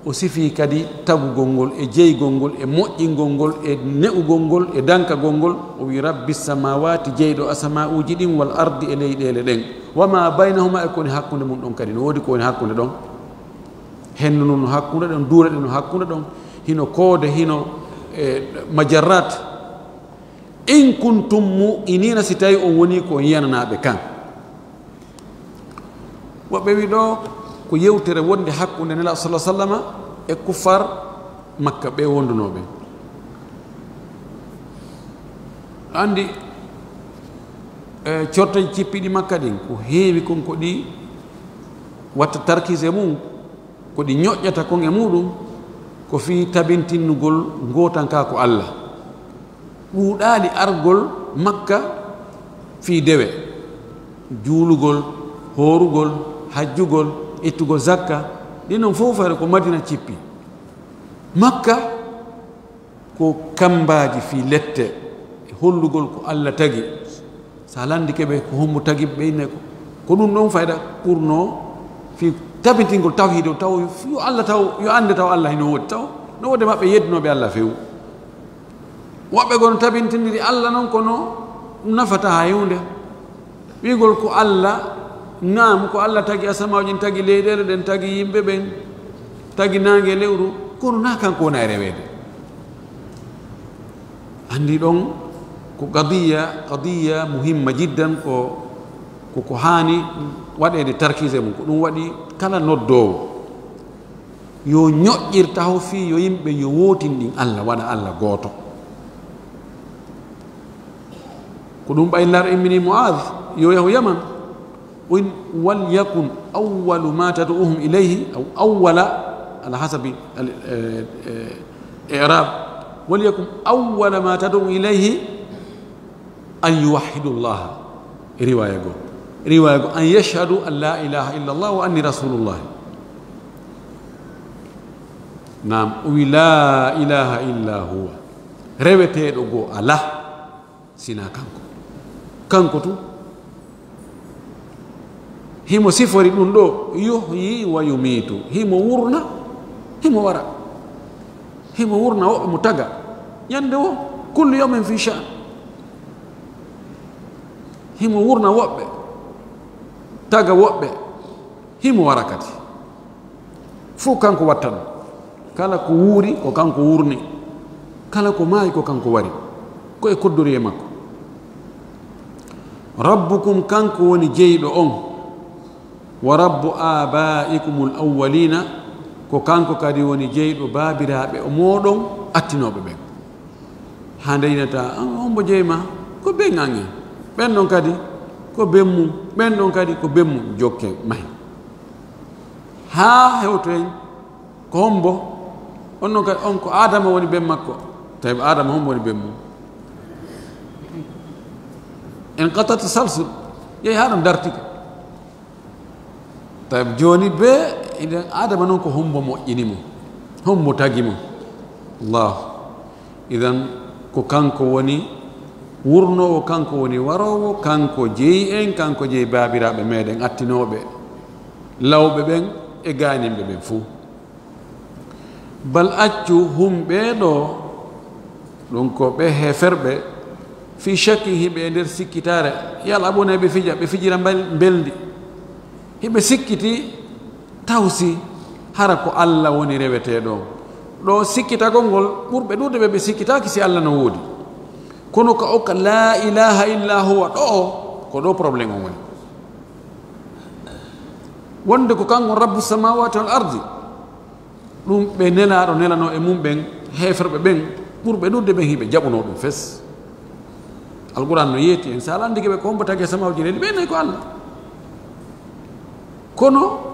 o sifi kadi tagugol ngol e jeygol ngol e moƴƴingol ngol e ne'ugol ngol e dankagol ngol o wi rabbi samawati jeyɗo asama'uji ɗin wal ardi e leyɗele ɗen wama baynahuma e koni hakkude mum ɗon kadi no woodi ko woni hakkude ɗon henno noon no hakkude ɗon duure ɗe no hakkude ɗon hino koode hino majarrat in kuntum mu'minina si tawi on woni ko yiyananaɓe kan woɓɓe wi ɗo ko yewtere wonde hakkude nela sallah sallama e kuffar makka ɓe wondunoɓe andi cortaji cippiɗi makka ɗin ko heewi kon ko ɗi watta tarkise mum ko ɗi ñoƴƴata kon e muɗum ko fi tabintinnugol gotanka ko Allah ɗuuɗaali argol makka fi dewe juulugol horugol hajjugol ittugol zakka ɗin noon fof fare ko madina cippi makka ko kambaji fi lette e hollugol ko Allah tagi sa landi keɓe ko hommo tagi ɓeyne ko ɗum ɗon fayda pour no fi tabintingol tawhido taw yo Allah taw yo ande taw Allah hino woodi taw no wode maɓɓe yeddinoɓe Allah fewu woɓɓe gono tabintindiri Allah noon kono nafata ha yewde wigol ko Allah naam ko Allah tagi asamawji tagi leyɗele ɗen tagi yimɓe ɓen tagi nangue lewru kono na kanko wona e rewede andi ɗon ko qadiya muhimma jiddan ko hani waɗede tarkise mum ko ɗum waɗi kala noddowo yo ñoƴƴir taw fi yo yimɓe yo wotin ɗin Allah waɗa Allah gooto ko ɗum ɓaylar immini Mu'adh yo yahu Yaman وليكن أول ما تدعوهم إليه أو أول على حسب الإعراب وليكن أول ما تدعو إليه أن يوحدوا الله رواية أن يشهدوا أن لا إله إلا الله وأني رسول الله نعم ولا إله إلا هو رewete ɗo go ala sina kanko tu himo sifori ɗum ɗo yuhyi wa yumitu himo wurna himo wara himo wurna woɓɓe mo taga ñande wo kullu yawmin fi shan himo wurna woɓɓe taga woɓɓe himo wara kadi fof kanko watta ɗum kala ko wuuri ko kanko wurni kala ko maayi ko kanko wari ko e koddori e makko rabbukum kanko woni jeyɗo on wa rabbu abaikum alawwalina ko kanko kadi woni jeyɗo baabiraaɓe o mooɗon attinoɓe ɓen ha ndeynata hombo jeyma ko ɓen ange ɓen ɗon kadi ko bemmum ɓen ɗon kadi ko bemmum jokke mahi ha hewto en ko hombo on ɗon kadi on ko adama woni ben makko tawi adama hombo woni bemmum en qatat salsul yehi ha ɗum dartika tawi joni be iɗen adama noon ko hombo moƴƴini mo hombo tagi mo allah idan ko kanko woni wurnowo kanko woni warowo kanko jeeyi en kanko jeeyi baabiraɓe meɗen attinoɓe lawɓe ɓen e ganimɓe ɓen fuu bal accu hum ɓeeɗo ɗum ko ɓe heferɓe fi shakki hiɓe e nder sikkitare yal abuna ɓe fija ɓe fijira belndi hiɓe sikkiti tawsi hara ko allah woni reweteɗo ɗo sikkitagol ngol ɓurɓe ɗuɗe ɓe ɓe sikkitaki si allah no woodi kono ka okka la ilaha illa huwa ɗo ko ɗo probléme on woni wonde ko kanko rabbu samawati wal ardi ɗum ɓe nelaɗo nelano e mum ɓen heferɓe ɓen ɓurɓe ɗuɗde ɓen hiɓe jaɓuno ɗum fes alquran no yeeti en sa landike ɓe ko hombo tagi samawji neli ɓe nayi ko allah kono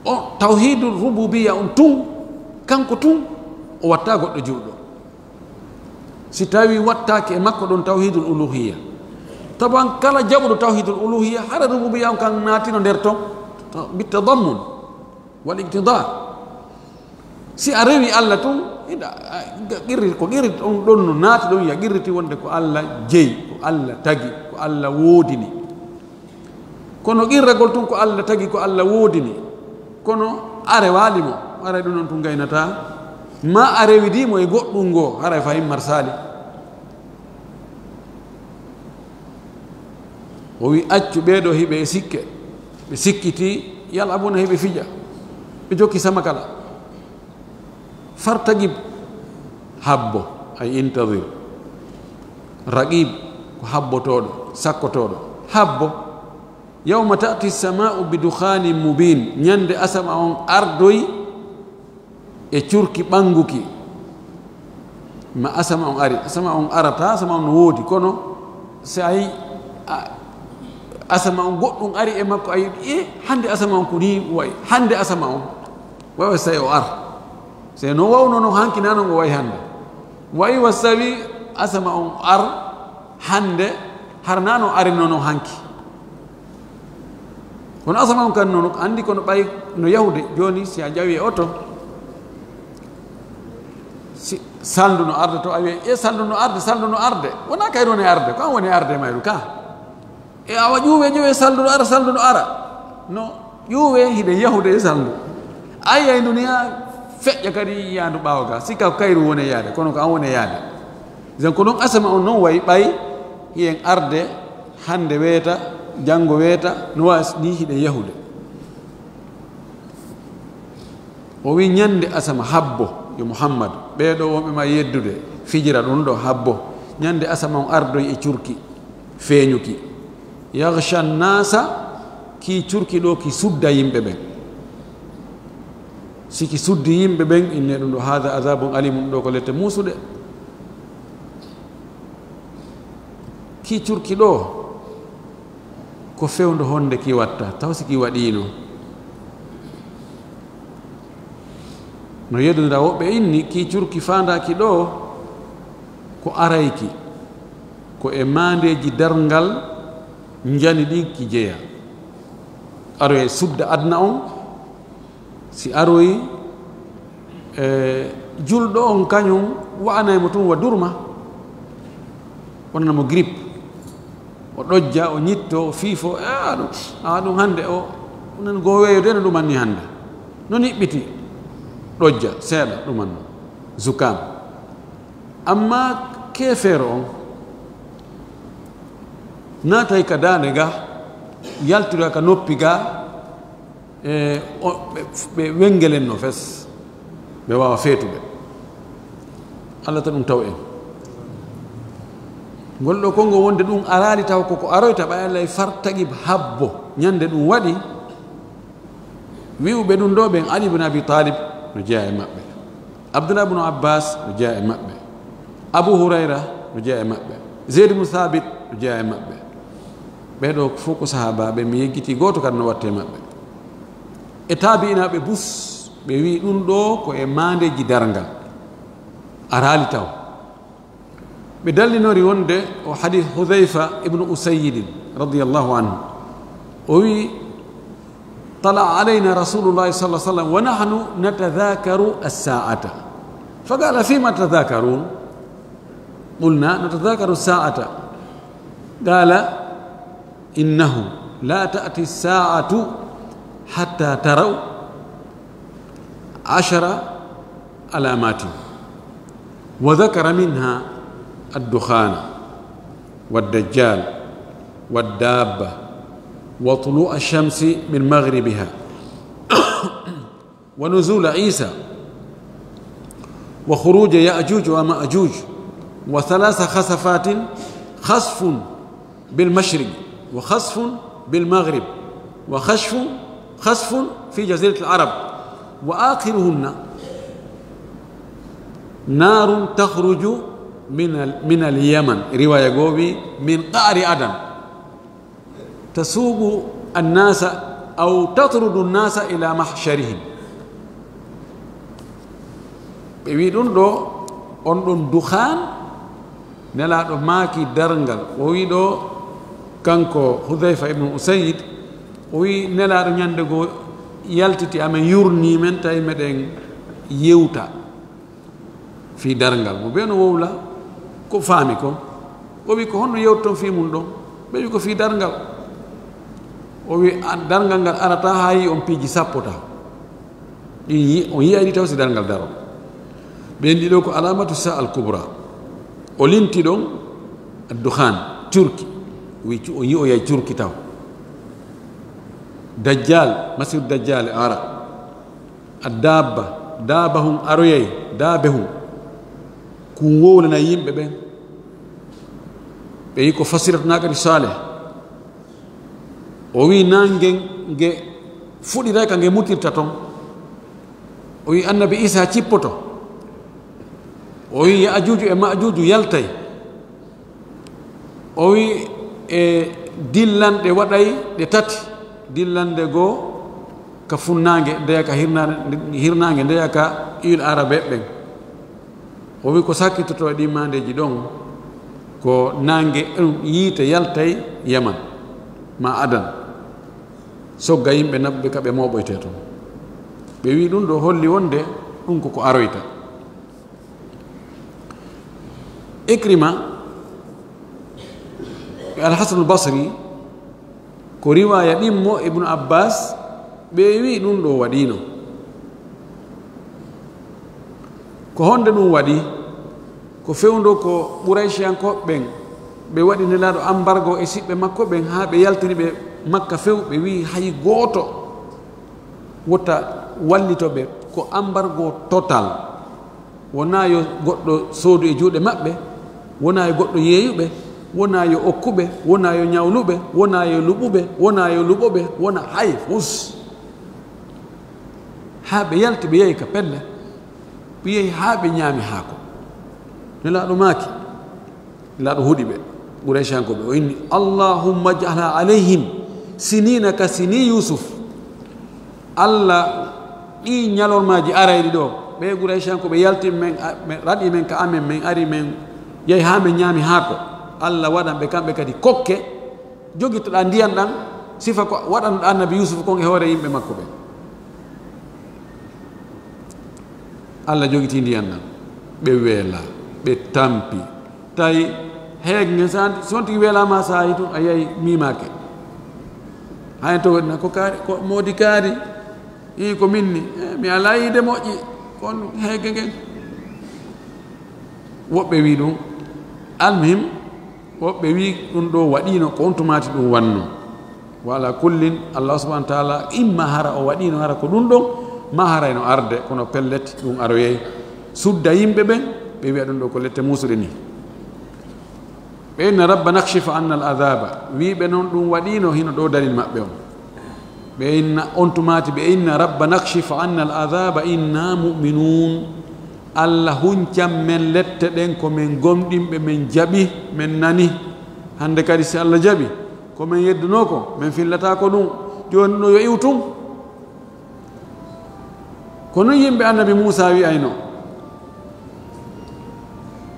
o tawhidul rububiya on tun kanko tun o watta goɗɗo juuɗo si tawi wattake e makko ɗon tawhidul uluhiya taban kala jaɓuɗo tawhidul uluhiya hara rububiya on kan naatino nder ton bitadammun wal iqtidar si a rewi allah tun qirri ko qirri on ɗon no naati ɗon ya qirriti wonde ko allah jeeyi ko allah tagi ko allah woodini kono qirragol tun ko allah tagi ko allah woodini kono are waalimo ara ɗum noon tun gaynata ma a rewidimo e goɗɗum ngoo hara fa himmar sali o wi accu ɓeeɗo hiɓe e sikke ɓe sikkiti yal abuna hiɓe fija ɓe jokki sama kala fartagib habbo ay intadir raqib ko habbotoɗo sakkotoɗo habbo yawma tati samau bi dukhanin mubin ñande asama on ardoyi e curki ɓanguki ma asama on ari asama on arata asama on no woodi kono si ayi asama on goɗɗum ari e makko ayi hande asama on ko ni way hande asama on wawa so tawi o ar se no wawno no hankinano ngo wayi hande wayi was tawi asama on ar hande harnano arino no hanki kono asama on kan noon andi kono ɓay no yahude joni si a ƴawi e oto si saldu no arde to a wiye e saldu no arde wona kay ɗon e arde ko an woni arde mayru ka e awa ƴuwe saldu no ara no ƴuwe hiɗen yahude e saldu ayay duniya feƴƴa kadi yaandu ɓaawa ga sikka ko kayru woni yaade kono ko an woni yaade jan ko ɗon asama on noon wayi ɓay hiyen arde hande weeta janngo weeta no wawi ni hiɗen yahude o wi ñande asama habbo yo muhammad ɓeeɗo wonɓe ma yeddude fijira ɗum ɗo habbo ñande asama on ardoy e curki feeñuki yahcha nnasa ki curki ɗo ki sudda yimɓe ɓen siki suddi yimɓe ɓen inne ɗum ɗo hada adabun alimum ɗo ko lette muusuɗe ki curki ɗo ko fewndo honde ki watta taw siki waɗino no yeddodira woɓɓe inni ki curki fandaki ɗo ko arayki ko e mandeji darngal jani ɗin ki jeeya aroye sudda adna on si aroyi julɗo on kañum wa'anaymo tun wa durma wonnamo grippe o ɗojja o ñitto o fiifo ɗum hannde o nan go weeyo no ɗuman ni hannde non iɓɓiti ɗojja seeɗa ɗuman no zukam amma keefeero on naatay ka daande ga yaltira ka noppi ga ɓe wengelen no fes ɓe wawa feetuɓe allah ta ɗum taw en ngol ɗo kongo wonde ɗum arali taw koko aroyta ɓay Allah e fartagib habbo ñande ɗum waɗi wi'uɓe ɗum ɗo ɓen Ali ibn Abi Talib no jeeya e maɓɓe, Abdullah ibn Abbas no jeeya e maɓɓe, Abu Hurayra no jeeya e maɓɓe, Zayd ibn Thabit no jeeya e maɓɓe. ɓeɗo fof ko sahabaɓe mi yeggiti goto kadi no watte maɓɓe. E tabi'inaɓe bus ɓe wi ɗum ɗo ko e mandeji darngal arali taw. ɓe dallinori wonde o hadith Hudhayfa ibnu Usayyid radiyallahu anhu o wi طلع علينا رسول الله صلى الله عليه وسلم ونحن نتذاكر الساعة فقال فيما تذاكرون؟ قلنا نتذاكر الساعة. قال إنه لا تأتي الساعة حتى تروا 10 علامات وذكر منها الدخان والدجال والدابة وطلوع الشمس من مغربها ونزول عيسى وخروج يأجوج ومأجوج و3 خسفات، خسف بالمشرق وخسف بالمغرب وخسف في جزيرة العرب، وآخرهن نار تخرج من اليمن رواية قوبي من قعر عدن تسوق الناس أو تطرد الناس إلى محشرهم. بيدون دو on دخان نلا دو ماكي درنغال ويدو كانكو حذيفة ابن أسيد وي نلا دو نياندغو يالتتي امن يورني من تاي مدن يوتا في درنغال مو بينو وولا ko faami ko o wi ko honno yewton fi mun ɗon ɓe wi ko fi darngal o wi darngal ngal arata ha yi on piiji 10 taw on yiyaɗi taw si darngal daro ɓe ndi ɗo ko alamatu sa al kubra o limti ɗon addukhan turki wi o yi o yay turki taw dajjal masihu dajjal ara addabba daaba hum aroyay daabe hum kum wowlana yimɓe ɓen ɓe yi ko fasiratna kadi saleh o wi nangue nge fuɗiray ka nge mutirta toon o wi annabi isa cippoto o wi yaajuju e majuju yaltay o wi e dillanɗe waɗay ɗe 3 dillande goo ka funnague ndeya ka hirnague ndeya ka il arabe ɓen o wi ko sakkitoto e ɗi mandeji ɗon ko nangue yiite yaltay yaman ma adan sogga yimɓe nabɓe ka ɓe moɓoyte toon ɓe wi ɗum ɗo holli wonde ɗum koko aroyta. Ikrima e alhasan albasri ko riwaya ɗimmo ibnu abbas ɓe wi ɗum ɗo waɗino ko honde ɗum waɗi ko fewndo ko ɓuraysiyankoɓe ɓen ɓe waɗi nelaɗo embargo e siɓɓe makko ɓen ha ɓe yaltini ɓe makka few ɓe wi hay gooto wotta wallitoɓe ko embargo total wona yo goɗɗo soodu e juuɗe maɓɓe, wona yo goɗɗo yeeyuɓe, wona yo okkuɓe, wona yo ñawluɓe, wona yo luɓuɓe, wona yo luɓoɓe, wona hay fus ha ɓe yalti ɓe yehi ka pelle ɓe yehi ha ɓe ñaami haako nelaɗo maaki nelaɗo huuɗi ɓe ɓuraysiyankoɓe o inni allahumma ja'alha alayhim sinina ka sini yusuf. Allah ɗi ñalormaji arayɗi ɗo ɓe ɓuraysiyankoɓe yalti men raɗi men ka amen men ari men yehi ha men ñaami haako Allah waɗan ɓe kamɓe kadi kokke jogitoɗa ndiyan ɗan sifa ko waɗanɗo annabi yusuf kon e hoore yimɓe makko ɓe. Allah jogiti ndiyan ɗan ɓe weela ɓe tampi tawi heegue son tigi weelama sa yi tun a yeyi mimake hayen to waɗina ko kaari ko moodi kaari i ko minni mi ala yiide moƴƴi kon heegue ngen woɓɓe wi ɗum almuhim woɓɓe wi ɗum ɗo waɗino ko on tumati ɗum wanno wala kullin Allah subahanahu wa taala imma hara o waɗino hara ko ɗum ɗon ma harayno arde kono pellet ɗum aroyey sudda yimɓe ɓen ɓe wiya ɗum ɗo ko lette musuɗe ni بإن ربنا اكشف عنا العذاب ويبنون دون ودينو هنا دو دليل مأبهم بإن أنتمات بإن ربنا اكشف عنا العذاب إنا مؤمنون الله هنجم من لتدنكو من قمدين من جبي من ناني عندك رسي الله جبي كمن يدنوكو من فلتاكو دون جونو يؤتون كنو يمبي النبي موسى ويأينو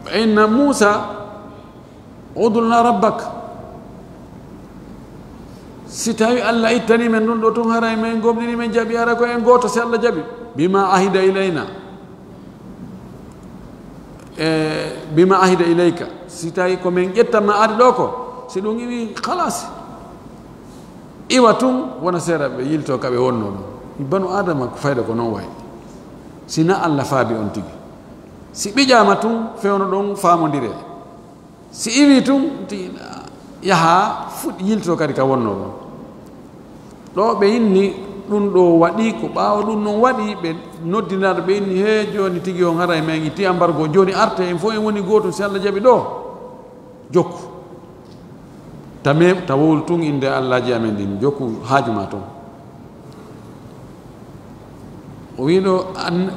فإن موسى udulna rabbak si tawi Allah ittani men ɗum ɗo tun haray men gomɗini men jaɓi ara ko en goto si Allah jaɓi bima ahida ilayna bima ahida ilayka si tawi ko men ƴettanma ari ɗo ko si ɗum iwi halas iwa tun wona seeɗa ɓe yilto kaɓe wonno ɗum banu adama ko fayda ko noon wayi sina Allah faabi on tigi si ɓiƴama tun fewno ɗon famodire si iwi tun yaha fuɗɗi yilto kadi ka wonno ɗon ɗo ɓe inni ɗum ɗo waɗi ko ɓaawa ɗum noon waɗi ɓe noddinaɗo ɓe inni he joni tigi on haray men itti embargo joni arte en fof en woni gotum si Allah jaɓi ɗo jokku tamem tawol tun inde Allahji amen ɗin jokku haajuma toon o wiɗo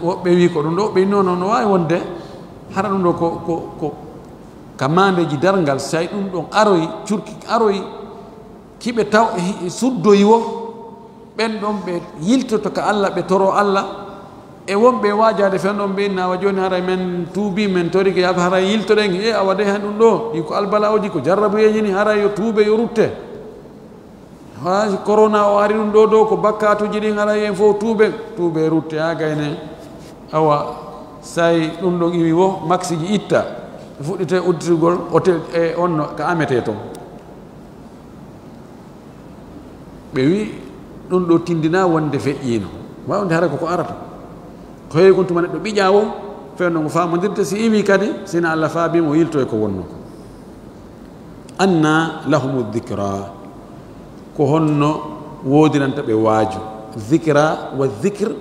woɓɓe wi ko ɗum ɗo ɓe noon no wawi wonde hara ɗum ɗo ko kamandeji dargal say ɗum ɗon aroyi curki aroyi kiɓe taw suddoyi wo ɓen ɗon ɓe yiltoto ka Allah ɓe toro Allah e wonɓe wajade fen ɗon ɓe nawa joni haray men tuubi men tori ko yaɓe haray yiltoɗen e a waɗa hen ɗum ɗo ɗi ko albala oji ko jarrabuyeji ni haray yo tuube yo rutte ha corona o ari ɗum ɗo dow ko bakkatuji ɗin haray en fof tuube rutte ha gayne awa say ɗum ɗon iwi wo maxiji itta fuɗɗite udditigol hôtel e onno ko amete toon ɓe wi ɗum ɗo tindina wonde feƴƴino wawde hara koko arata ko heewi kon tuma neɗɗo ɓiƴa o fewno ngo famodirte si iwi kadi sina Allah faabimo yilto e ko wonno ko anna lahumu dhicra ko honno wodiranta ɓe waaju dhicra wa dhicre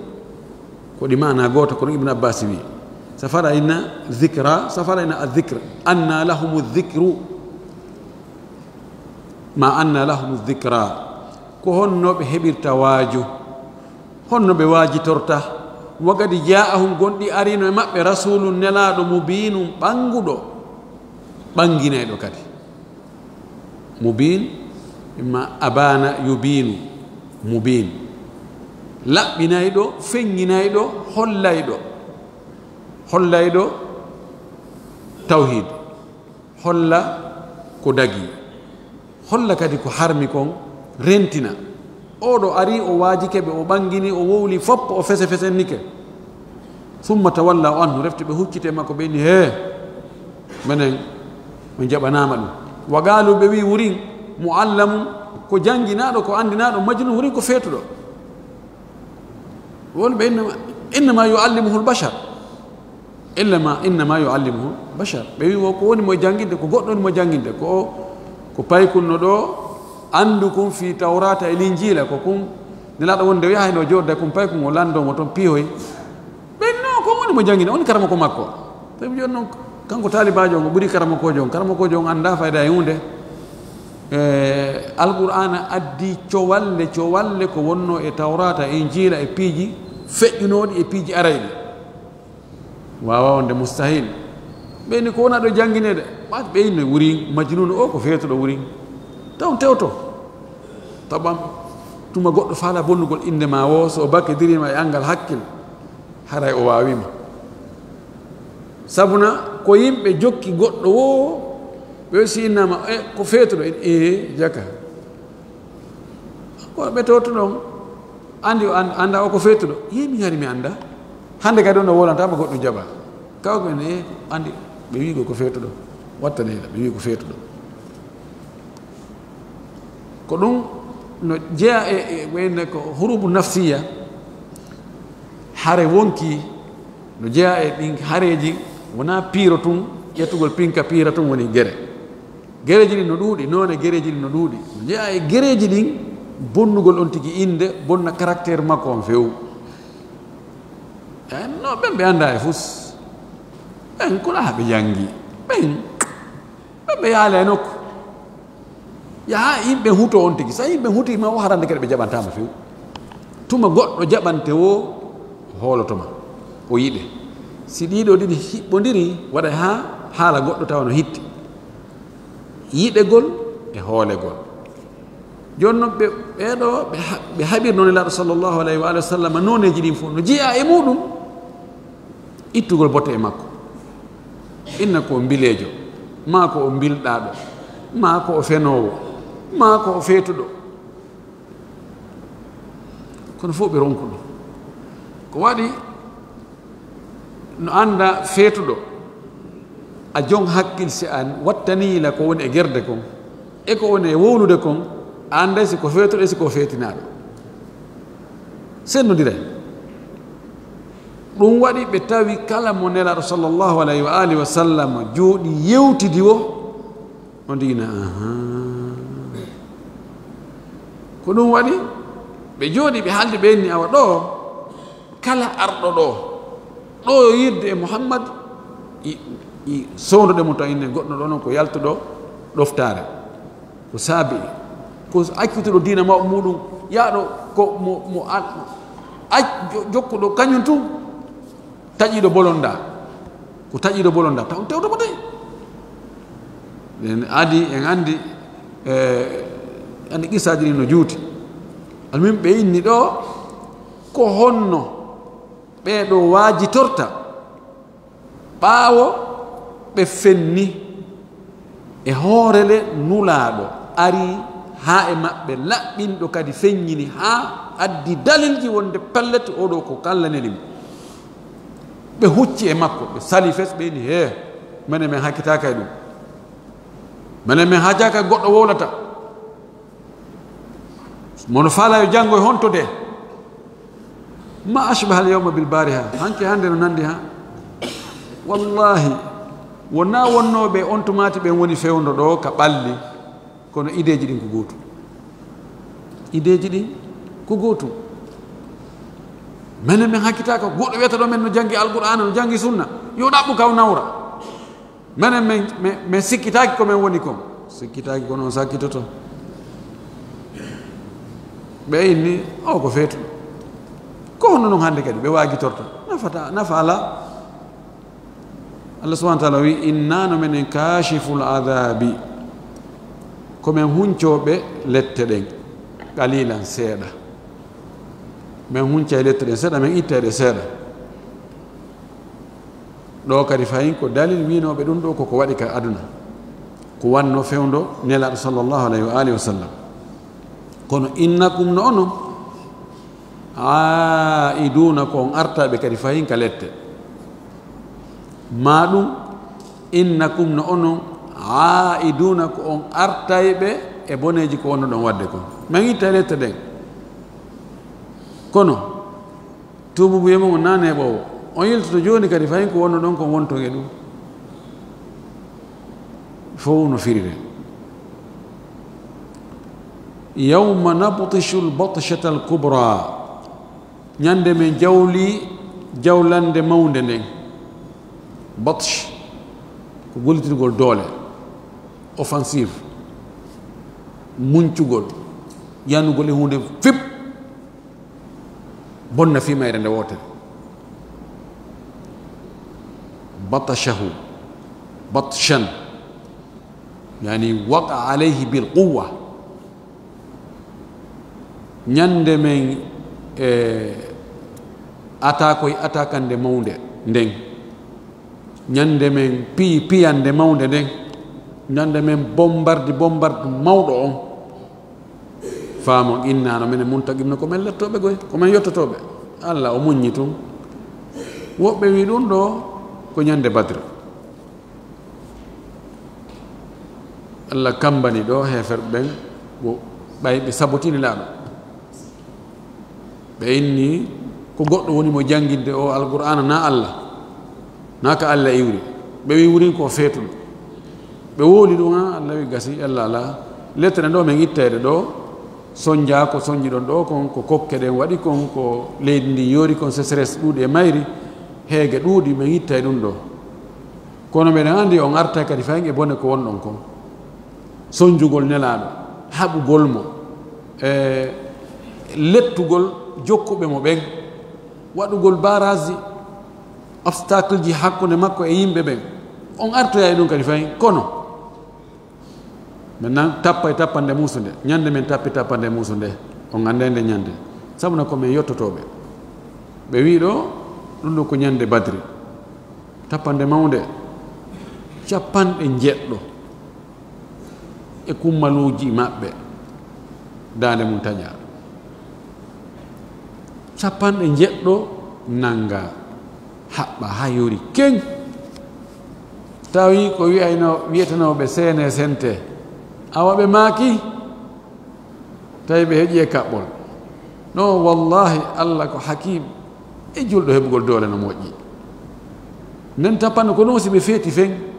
ko ɗi mana goto kono Ibn Abbas wi safara ina dhicra safara ina adhicre anna lahumu dhicru ma anna lahumu dhicra ko honno ɓe heɓirta waaju honno ɓe waajitorta wagadi jaahum gonɗi arino e maɓɓe rasulun nelaɗo mubinum ɓanguɗo ɓanginayɗo kadi mubin ma abana yubinu mubin laɓɓinayɗo feŋŋinayɗo hollayɗo tawhid holla ko dagi holla kadi ko harmi kon rentina oɗo ari o waajike ɓe o ɓangini o wowli foppo o fese fesennike summa tawalla o anhu refti ɓe huccite makko ɓe ni he minen mi jaɓanama ɗum wagalu ɓe wi wurin muallamu ko jannginaɗo ko andinaɗo majnun wurin ko feetuɗo wonɓe innama yuallimuhu lbachar innama yuallimuhu bachar ɓe wi wo ko woni mo jannginde ko goɗɗo woni mo jannginde ko paykunno ɗo andu kum fi tawrata e linjila ko kum nelaɗo wonde o yahayno jodda kum paykun o landomo toon piihoy ɓenno ko woni mo jannginde woni karama ko makko tawi joni noon kanko talibajo on o ɓuuri karamakojo on anda fayda e hunde alqur'ana addi cowalle ko wonno e tawrata e injila e piiji feƴƴunoɗi e piiji arayɗi wawa wonde mustahil ɓeyni ko wona ɗo jangguinede ɓat ɓeyno wuri majnun o ko feetuɗo wuri taw tewto taɓam tuma goɗɗo faala bonnugol inde ma wo so o bakkedirima e angal hakkil haray o wawima sabuna ko yimɓe jokki goɗɗo wo ɓe si innama ko feetuɗo jaka ko ɓe tewto ɗon andi anda o ko feetuɗo mi hari mi anda hande kadi on o wolantama goɗɗo jaɓa kawko en andi ɓe wi ko feetuɗo wattaneɗa ɓe wi ko feetuɗo ko ɗum no jeeya e wayne ko hurubu nafsiya hare wonki no jeeya e ɗin hareji wona piiro tun ƴettugol pinka piira tun woni gereji ɗin no ɗuuɗi noone gereji ɗin no ɗuuɗi no jeeya e gereji ɗin bonnugol on tigi inde bonna caractére makko on few no ɓen ɓe annda e fus ɓen kono ha ɓe jangi ɓen yimɓe yaala e nokku yaha yimɓe huto on tigi so yimɓe huti ma o harande kadi ɓe jaɓantama few tuma goɗɗo jaɓante o hoolotoma o yiɗe si ɗiɗo ɗiɗi hiɓɓodiri waɗa ha haala goɗɗo tawa no hitti yiɗegol e hoolegol joni noon ɓeɗo ɓe haɓir noon elaɗo sallllahu alayhi wa sallam noneji ɗin fof no jeeya e muɗum ittugol botte e makko inna ko mbilejo ma ko o mbilɗaɗo ma ko o fenowo ma ko o feetuɗo kono fof ɓe ronku ɗum ko waɗi no anda feetuɗo a jon hakkil si a wattaniyila ko woni e gerde kon e ko woni e wowlude kon a anday si ko feetuɗo e si ko feetinaɗo sennodira ɗum waɗi ɓe tawi kala mo nelaɗo sallllahu alayhi wa alihi wa sallam jooɗi yewtidi o o ndigina ko ɗum waɗi ɓe jooɗi ɓe haalde ɓenni awa ɗo kala arɗo ɗo yirde e mouhammad i sowdoɗe mo taw inne goɗɗo ɗo noon ko yaltuɗo ɗoftare ko saabi ko accituɗo diina mawɓe muɗum yaaɗo ko mo jokkuɗo kañum tun taƴiɗo bolonda ko taƴiɗo bolonda taw tewtomo tawi en adi en andi andi qissaji ɗi no juuti almin ɓe inni ɗo ko honno ɓeɗo waajitorta ɓaawo ɓe fenni e hoorele nulaaɗo ari haa e maɓɓe laɓɓinɗo kadi feññini haa addi dalilji wonde pellete oɗo ko kallanelimi ɓe hucci e makko ɓe sali fes ɓe ni he mene min hakkitaka e ɗum mene min hajaka goɗɗo wowlata mono faala yo janngo e honto de ma ashbaha al yawma bil bariha hanke hande no nandi ha wallahi wonna wonnoɓe on tumati ɓen woni fewdo ɗo ka ɓalli kono ideji ɗin ko gootum ideji ɗin ko gootum minen min hakkitaka goɗɗo wiyata ɗo men no janggi alqur'ana no janggi sunna yo ɗaɓɓu kaw nawra minen min sikkitaki komin woni kon sikkitaki ko noon sakkitoto ɓe inni o ko feetuɗo ko honno noon hannde kadi ɓe waagitorta nafa ala allah subahana taala wi innano minen kashiful adabi komin huncoɓe lette ɗen qalilan seeɗa min hunca e lette ɗen seeɗa min ittede seeɗa ɗo kadi fayin ko dalil winoɓe ɗum ɗo koko waɗi ka aduna ko wanno fewdo nelaɗo sallllahu alayhi wa alihi wa sallam kono innakum no onon aiduna ko on artaɓe kadi fayin ka lette ma ɗum innakum no onon aiduna ko on artayɓe e boneji ko wonno ɗon wadde kon min itta lette ɗen kono tububu wiyemo on nane ɓowo on yiltoto joni kadi fayin ko wonno ɗon kon wontoge ɗum fof no firire yawma nabtishu lbatshata alkubra ñande men jawli jawlande mawde nden batsh ko gollitirgol doole offensive muncugol yanugol e hunde fip bonna fimayre nde wotere batashahu batshan yani waqa alayhi bilquwa ñande men atakoye atakande mawde nden ñande men piyande mawde nden ñande men bombarde mawɗo on faamo innano minen muntaqimno komin lettoɓe goy komin yettotoɓe allah o muññi tun woɓɓe wi ɗum ɗo ko ñande badre allah kambani ɗo heferɓe ɓen ɓayɓe sabotini laaɗo ɓe inni ko goɗɗo woni mo jangguinde o alqur'ana na allah na ka allah iwri ɓe wi wurin ko feetuɗo ɓe wooli ɗum ha allah wi gasi allah ala lettere ɗo min ittede ɗo soñdia ko soñji ɗon ɗo kon ko kokke ɗen waɗi kon ko leydi ndi yoori kon sécheresse ɗuuɗi e mayri heege ɗuuɗi min ittay ɗum ɗo kono mbeɗen andi on arta kadi fayin e bone ko wonɗon kon sonjugol nelaɗo haɓugol mo lettugol jokkuɓe mo ɓen waɗugol barage obstacle ji hakkude makko e yimɓe ɓen on artoya e ɗum kadi fayin kono maintenant tappa e tappande muusu nde ñande men tappi tappande muusu nde on ande nde ñande sabuna komin yettotoɓe ɓe wi ɗo ɗum ɗo ko ñande badri tappande mawde capanɗe jeɗɗo e kummaluji maɓɓe dande mum taƴa capanɗe jeɗɗo nanga haɓɓa ha yori keŋ tawi ko wiyetenoɓe CNSNT awa ɓe maaki tawi ɓe heeƴi e kaɓɓol no wallahi Allah ko hakim e julɗo heɓugol doole no moƴƴi nden tapanɗe ko noon si ɓe feeti feŋ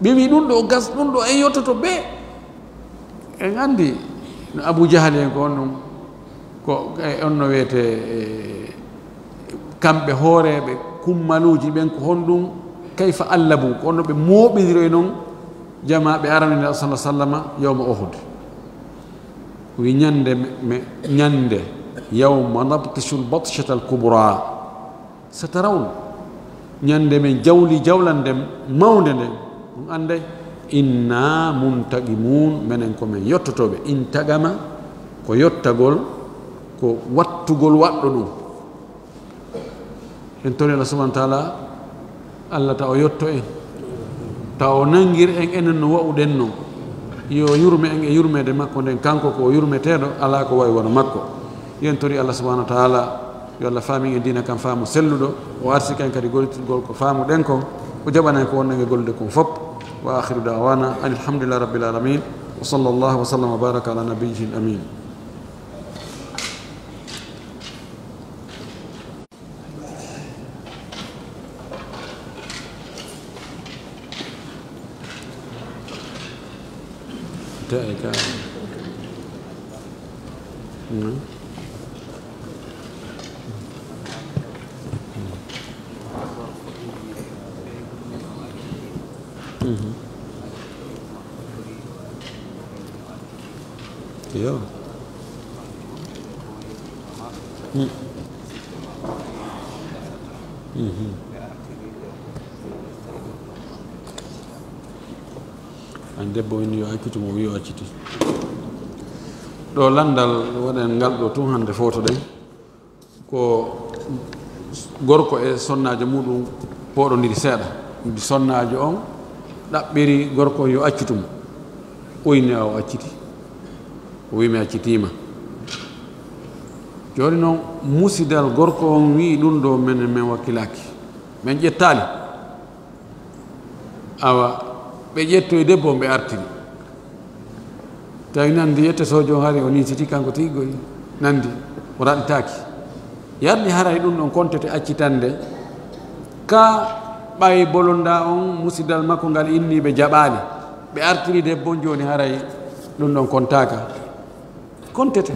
ɓe wi ɗum ɗo gas ɗum ɗo en yottoto ɓe en andi no Abou Jahal en ko on ɗum ko on no wiyete kamɓe hooreɓe kummaluji ɓen ko honɗum kayfa allabu ko on no ɓe mooɓidiro e noon jamaɓe arani nde sallah sallama yawma Uhud wi ñande yawma nabtishu lbatshata alkubra satarawn ñande men jawli jawlande mawde nde ɗum ande inna muntaqimun menen komin yottotoɓe intagama ko yottagol ko wattugol waɗɗo ɗum en tori Allah subhanahu wa taala Allah ta o yotto en taw o nangir en enen no wawɗen noon yo yurme en e yurmede makko nden kanko ko o yurmeteɗo ala ko wawi wono makko yen tori Allah subhanahu wa taala yo Allah faami en dina kam faamu selluɗo o arsi ken kadi gollitirgol ko faamuɗen kon o jaɓanen ko wonɗen e gollude kon fop wa akhiru da'wana alhamdulillahi rabbil alamin wa sallallahu wa sallam wa baraka ala nabiyyihi amin Yo. An debbo woni yo acciti mo wi o acciti ɗo landal waɗen ngal ɗo tun hande foto ɗen ko gorko e sonnajo muɗum poɗodiri seeɗa ndi sonnajo on ɗaɓɓiri gorko yo accitumo oyni o acciti o wi mi accitima joni noon musidal gorko on wi ɗum ɗo men wakkilaki min ƴettali awa ɓe ƴetto e debbo ɓe artiri tawi nandi yettetojo hari o nisiti kanko tigoy nandi o raɗitaki yarni haray ɗum ɗon kontete accitande ka ɓay bolonda on musidal makko ngal inni ɓe jaɓali ɓe artiri debbo joni haray ɗum ɗon kontaka kontete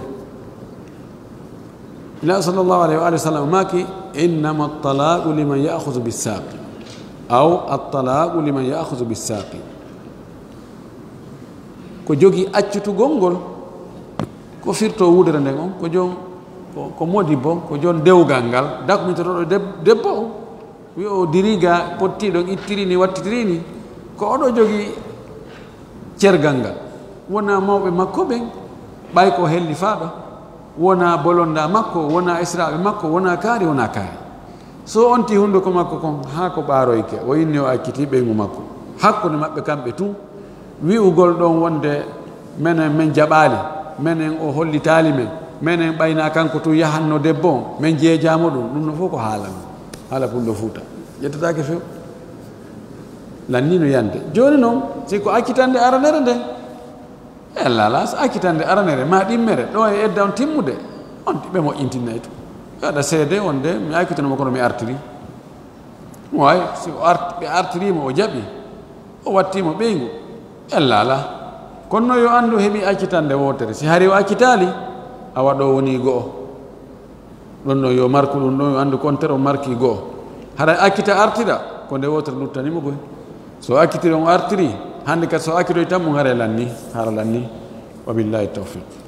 ila sallallahu alayhi wa sallam maki innama at-talaqu liman ya'khudhu bis-saqi aw at-talaqu liman ya'khudhu bis-saqi ko jogi accutugol ngol ko firto wudere nden on ko jon ko modibbo ko jon dewgal ngal dakumitoɗo debbo o wi o diriga pottiɗon ittirini wattitirini ko oɗo jogi cergal ngal wona mawɓe makko ɓen ɓay ko helli faaɗo wona bolonda makko wona israɓe makko wona kaari so onti hunduko makko kon ha ko ɓaroyke o inni o acciti ɓeygu makko hakkude maɓɓe kamɓe tun wi'ugol ɗon wonde menen min jaɓali menen o hollitali men menen ɓayna kanko tun yahanno debbo on min jeejamo ɗum no fof ko haala pullo fuuta ƴettatake few lannino yande joni noon si ko accitande aranere nden lala so accitande aranere ma ɗimmere ɗo e edda on timmude on ɓe moƴƴintinnayi to waɗa seede wonde mi accitanoma kono mi artiri way si ɓe artirima o jaɓi o wattimo ɓeygu lala kono no yo andu heeɓi accitande wotere si hari o accitali awa ɗo woni go'o ɗon no yo marku ɗum ɗon yo andu kontere o marki go'o haɗa accita artira ko nde wotere luttanimo koy so akkitiri on artiri hande kadi so akkiroy tan mo ngare lanni hara lanni wabillahi tawfiq